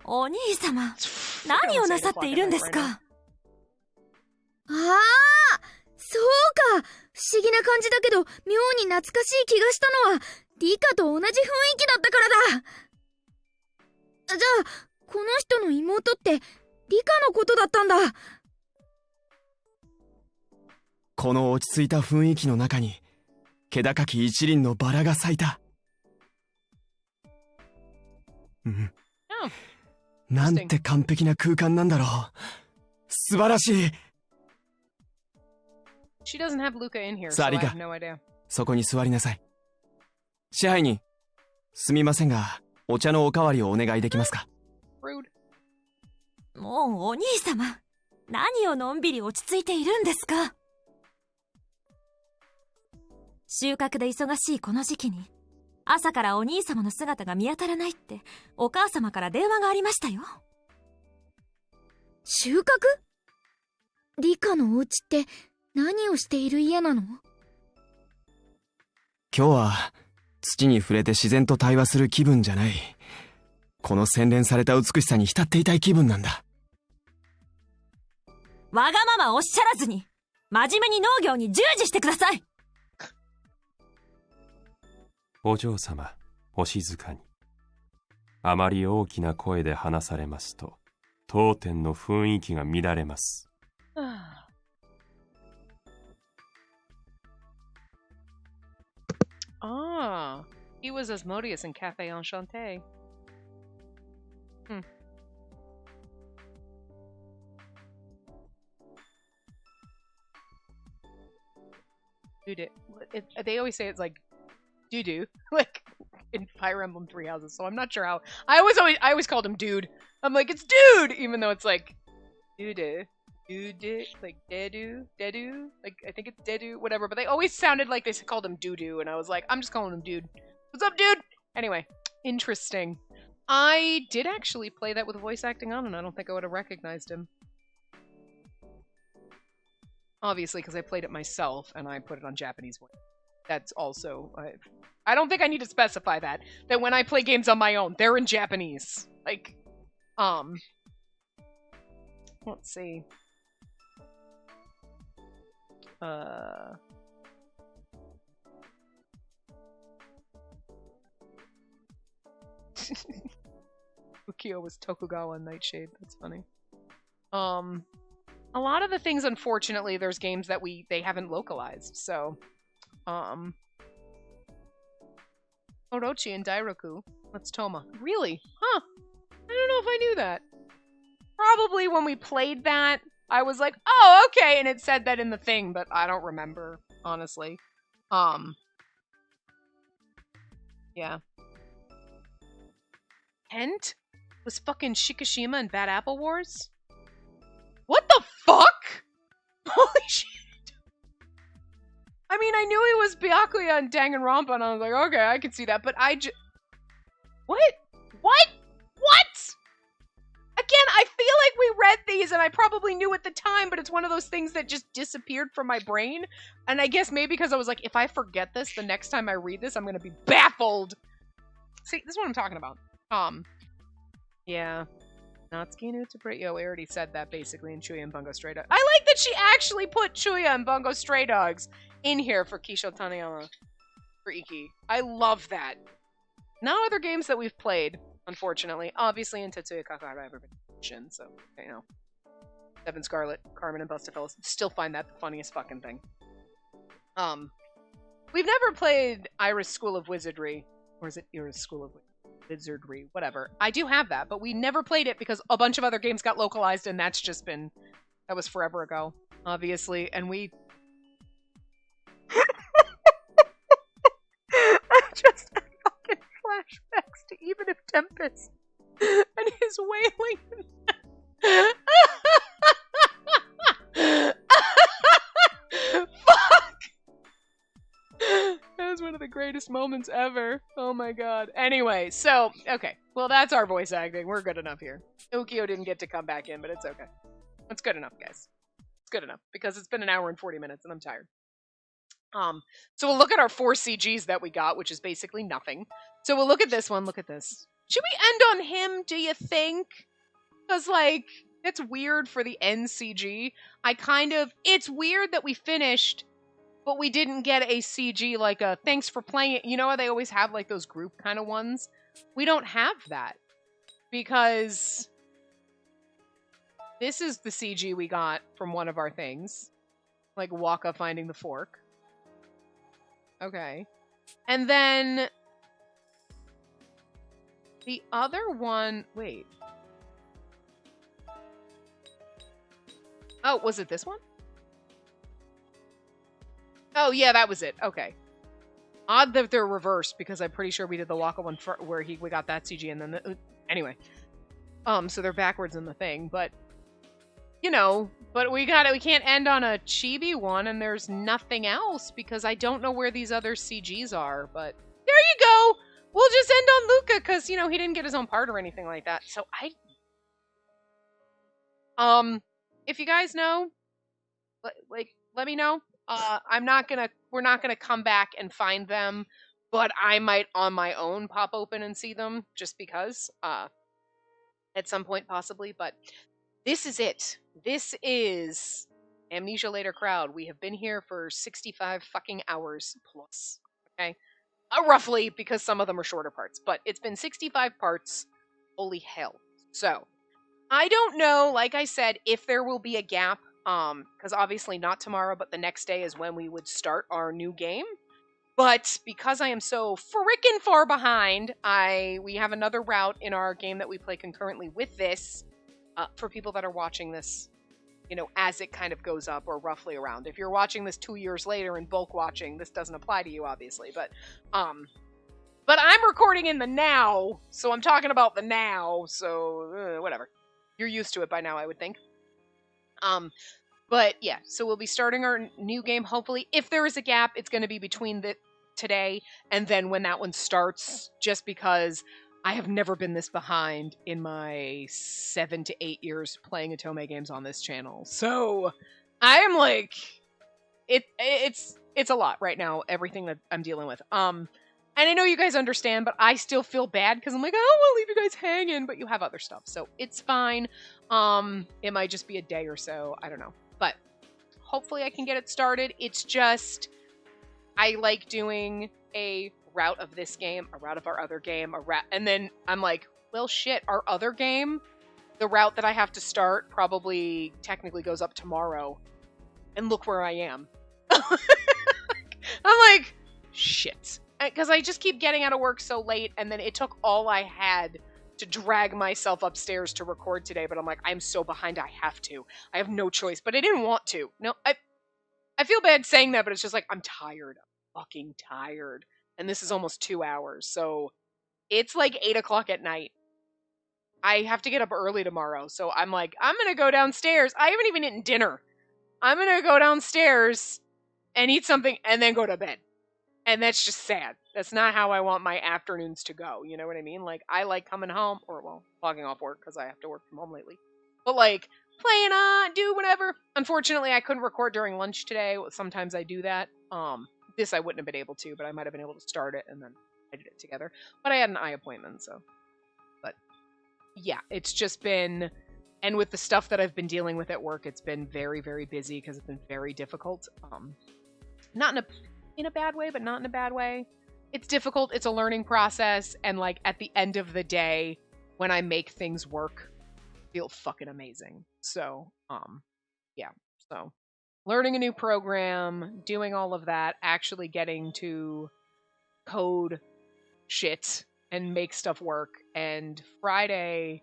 お兄様、何をなさっているんですか。ああ、そうか。不思議な感じだけど、妙に懐かしい気がしたのは、リカと同じ雰囲気だったからだ。じゃあ、この人の妹って、リカのことだったんだ。この落ち着いた雰囲気の中に、気高き一輪のバラが咲いた。うん。なんて完璧な空間なんだろう。素晴らしい。She doesn't have Luca in here, さ so あ、 I リカ、 have no idea. そこに座りなさい。支配人、すみませんが、お茶のおかわりをお願いできますか。Rude. もうお兄様、何をのんびり落ち着いているんですか。収穫で忙しいこの時期に、朝からお兄様の姿が見当たらないってお母様から電話がありましたよ。収穫？リカのお家って何をしている家なの？今日は土に触れて自然と対話する気分じゃない。この洗練された美しさに浸っていたい気分なんだ。わがままおっしゃらずに、真面目に農業に従事してください。お嬢様、お静かに。あまり大きな声で話されますと、当店の雰囲気が乱れます。Ah. He was Asmodeus in Cafe Enchanté. Dude, they always say it's like doo-doo, like in Fire Emblem Three Houses. So I'm not sure how. I always called him dude. I'm like, it's dude, even though it's like doo-doo, doo-doo, like dedu, like I think it's dedu, whatever. But they always sounded like they called him doo-doo, and I was like, I'm just calling him dude. What's up, dude? Anyway, interesting. I did actually play that with voice acting on, and I don't think I would have recognized him. Obviously, because I played it myself, and I put it on Japanese voice. That's also... I don't think I need to specify that when I play games on my own, they're in Japanese. Like, let's see. Ukio was Tokugawa in Nightshade. That's funny. A lot of the things, unfortunately, there's games that they haven't localized. So, Orochi and Dairoku. That's Toma. Really? Huh. I don't know if I knew that. Probably when we played that, I was like, oh, okay, and it said that in the thing, but I don't remember, honestly. Yeah. Kent was fucking Shikishima in Bad Apple Wars? What the fuck? Holy shit. I mean, I knew he was Byakuya and Danganronpa, and I was like, okay, I can see that, but What? What? Again, I feel like we read these, and I probably knew at the time, but it's one of those things that just disappeared from my brain, and I guess maybe because I was like, if I forget this, the next time I read this, I'm gonna be baffled. See, this is what I'm talking about. Yeah. Natsuki no Tsupriyo, we already said that basically in Chuya and Bungo Stray Dogs. I like that she actually put Chuya and Bungo Stray Dogs in here for Kisho Taniyama for Iki. I love that. No other games that we've played, unfortunately. Obviously in Tetsuya Kakara I've ever been mentioned, so, you know. Seven Scarlet, Carmen, and Bustafellas. Still find that the funniest fucking thing. We've never played Iris School of Wizardry. Or is it Iris School of Wizardry? Whatever. I do have that, but we never played it because a bunch of other games got localized, and that was forever ago, obviously, and we... I just had fucking flashbacks to Even If Tempest and his wailing. Fuck! That was one of the greatest moments ever. Oh my god. Anyway, so, okay. Well, that's our voice acting. We're good enough here. Ukio didn't get to come back in, but it's okay. It's good enough, guys. It's good enough, because it's been an hour and 40 minutes, and I'm tired. So we'll look at our 4 CGs that we got, which is basically nothing. So we'll look at this one. Look at this. Should we end on him, do you think? Because, like, it's weird for the end CG. It's weird that we finished, but we didn't get a CG like a thanks for playing it. You know how they always have, like, those group kind of ones? We don't have that. Because this is the CG we got from one of our things. Like Waka finding the fork. Okay. And then the other one, wait. Oh, was it this one? Oh, yeah, that was it. Okay. Odd that they're reversed, because I'm pretty sure we did the Waka one where we got that CG and then anyway. So they're backwards in the thing, but you know, but we can't end on a chibi one, and there's nothing else because I don't know where these other CGs are, but there you go! We'll just end on Luca, because, you know, he didn't get his own part or anything like that, so if you guys know, let me know. We're not gonna come back and find them, but I might on my own pop open and see them, just because, at some point possibly, but this is it. This is Amnesia Later Crowd. We have been here for 65 fucking hours plus. Okay? Roughly, because some of them are shorter parts. But it's been 65 parts. Holy hell. So, I don't know, like I said, if there will be a gap. Because obviously not tomorrow, but the next day is when we would start our new game. But because I am so freaking far behind, we have another route in our game that we play concurrently with this for people that are watching this, as it kind of goes up or roughly around. If you're watching this 2 years later in bulk watching, this doesn't apply to you, obviously. But I'm recording in the now, so I'm talking about the now. So whatever, you're used to it by now, I would think. But yeah, so we'll be starting our new game. Hopefully, if there is a gap, it's going to be between today and then when that one starts, just because I have never been this behind in my 7 to 8 years playing Otome games on this channel. So I am like, it's a lot right now, everything that I'm dealing with. And I know you guys understand, but I still feel bad because I'm like, I don't want to leave you guys hanging, but you have other stuff, so it's fine. It might just be a day or so, I don't know. But hopefully I can get it started. It's just, I like doing a route of this game, a route of our other game, and then I'm like, well shit, our other game, the route that I have to start probably technically goes up tomorrow. And look where I am. I'm like, shit. Because I just keep getting out of work so late, and then it took all I had to drag myself upstairs to record today, but I'm like, I'm so behind, I have to. I have no choice, but I didn't want to. No, I feel bad saying that, but it's just like, I'm tired. I'm fucking tired. And this is almost 2 hours, so it's like 8 o'clock at night. I have to get up early tomorrow, so I'm like, I'm gonna go downstairs. I haven't even eaten dinner. I'm gonna go downstairs and eat something and then go to bed. And that's just sad. That's not how I want my afternoons to go. You know what I mean? Like, I like coming home, or, well, logging off work because I have to work from home lately. But, like, playing do whatever. Unfortunately, I couldn't record during lunch today. Sometimes I do that. This I wouldn't have been able to, but I might have been able to start it and then edit it together. But I had an eye appointment, so. But, yeah, it's just been... And with the stuff that I've been dealing with at work, it's been very, very busy because it's been very difficult. Not in a bad way, but not in a bad way. It's difficult. It's a learning process. And like at the end of the day, when I make things work, I feel fucking amazing. So, yeah. So learning a new program, doing all of that, actually getting to code shit and make stuff work. And Friday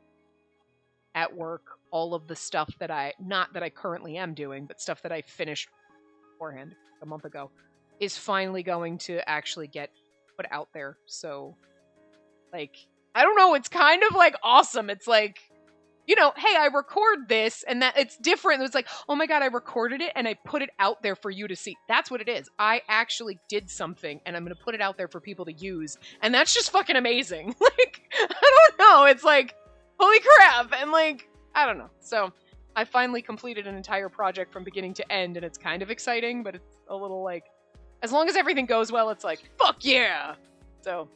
at work, all of the stuff that not that I currently am doing, but stuff that I finished beforehand a month ago, is finally going to actually get put out there. So, like, I don't know, it's kind of, like, awesome. It's like, hey, I record this, and that it's different. It's like, oh my god, I recorded it, and I put it out there for you to see. That's what it is. I actually did something, and I'm going to put it out there for people to use, and that's just fucking amazing. Like, I don't know, it's like, holy crap, and, like, I don't know. So, I finally completed an entire project from beginning to end, and it's kind of exciting, but it's a little, like, as long as everything goes well, it's like, fuck yeah! So,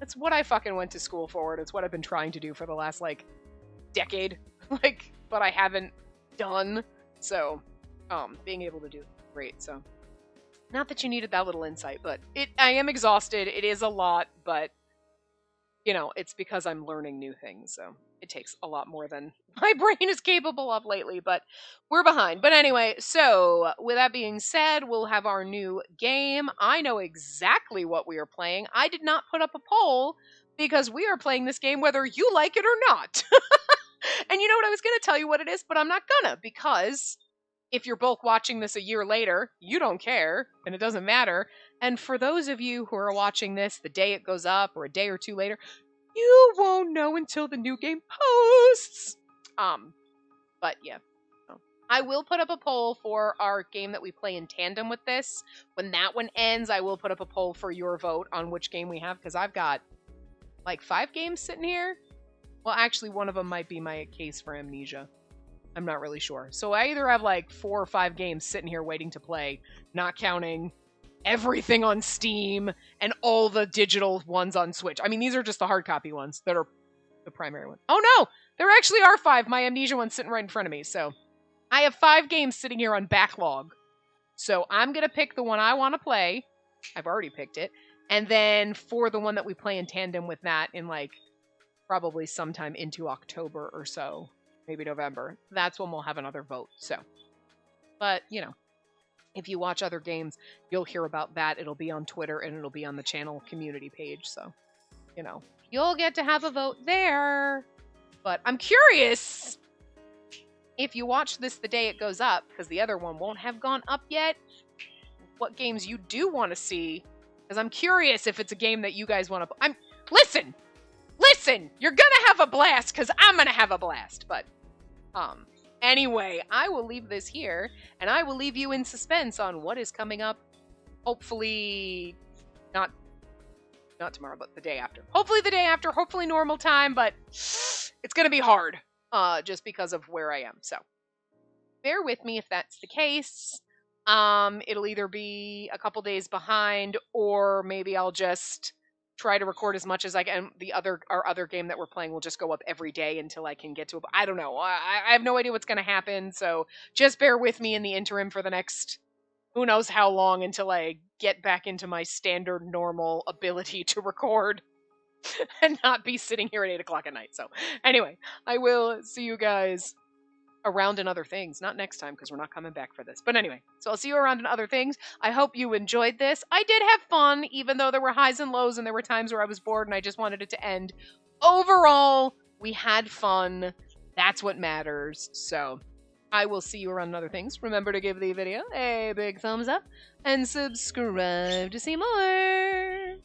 that's what I fucking went to school for. It's what I've been trying to do for the last, like, decade. Like, but I haven't done. So, being able to do it, great. So, not that you needed that little insight, but I am exhausted. It is a lot, but, it's because I'm learning new things, so it takes a lot more than my brain is capable of lately, but we're behind. But anyway, so with that being said, we'll have our new game. I know exactly what we are playing. I did not put up a poll because we are playing this game whether you like it or not. And you know what? I was going to tell you what it is, but I'm not gonna, because if you're both watching this a year later, you don't care, and it doesn't matter. And for those of you who are watching this the day it goes up or a day or two later, you won't know until the new game posts. But yeah. So, I will put up a poll for our game that we play in tandem with this. When that one ends, I will put up a poll for your vote on which game we have, because I've got like 5 games sitting here. Well, actually, one of them might be my case for Amnesia. I'm not really sure. So I either have like 4 or 5 games sitting here waiting to play, not counting everything on Steam and all the digital ones on Switch. I mean, these are just the hard copy ones that are the primary ones. Oh no! There actually are 5. My Amnesia one's sitting right in front of me. So I have 5 games sitting here on backlog. So I'm going to pick the one I want to play. I've already picked it. And then for the one that we play in tandem with that in like probably sometime into October or so, maybe November, that's when we'll have another vote. So, but if you watch other games, you'll hear about that. It'll be on Twitter and it'll be on the channel community page. So, you know, you'll get to have a vote there. But I'm curious if you watch this the day it goes up, because the other one won't have gone up yet, what games you do want to see. Because I'm curious if it's a game that you guys want to... Listen! You're gonna have a blast, because I'm gonna have a blast. But, anyway, I will leave this here, and I will leave you in suspense on what is coming up. Hopefully, not tomorrow, but the day after. Hopefully the day after, hopefully normal time, but it's gonna be hard, just because of where I am. So, bear with me if that's the case. It'll either be a couple days behind, or maybe I'll just try to record as much as I can. Our other game that we're playing will just go up every day until I can get to it. I don't know. I have no idea what's going to happen, so just bear with me in the interim for the next who knows how long until I get back into my standard normal ability to record and not be sitting here at 8 o'clock at night. So anyway, I will see you guys around in other things. Not next time, because we're not coming back for this. But anyway, so I'll see you around in other things. I hope you enjoyed this. I did have fun, even though there were highs and lows, and there were times where I was bored and I just wanted it to end. Overall, we had fun. That's what matters. So I will see you around in other things. Remember to give the video a big thumbs up and subscribe to see more.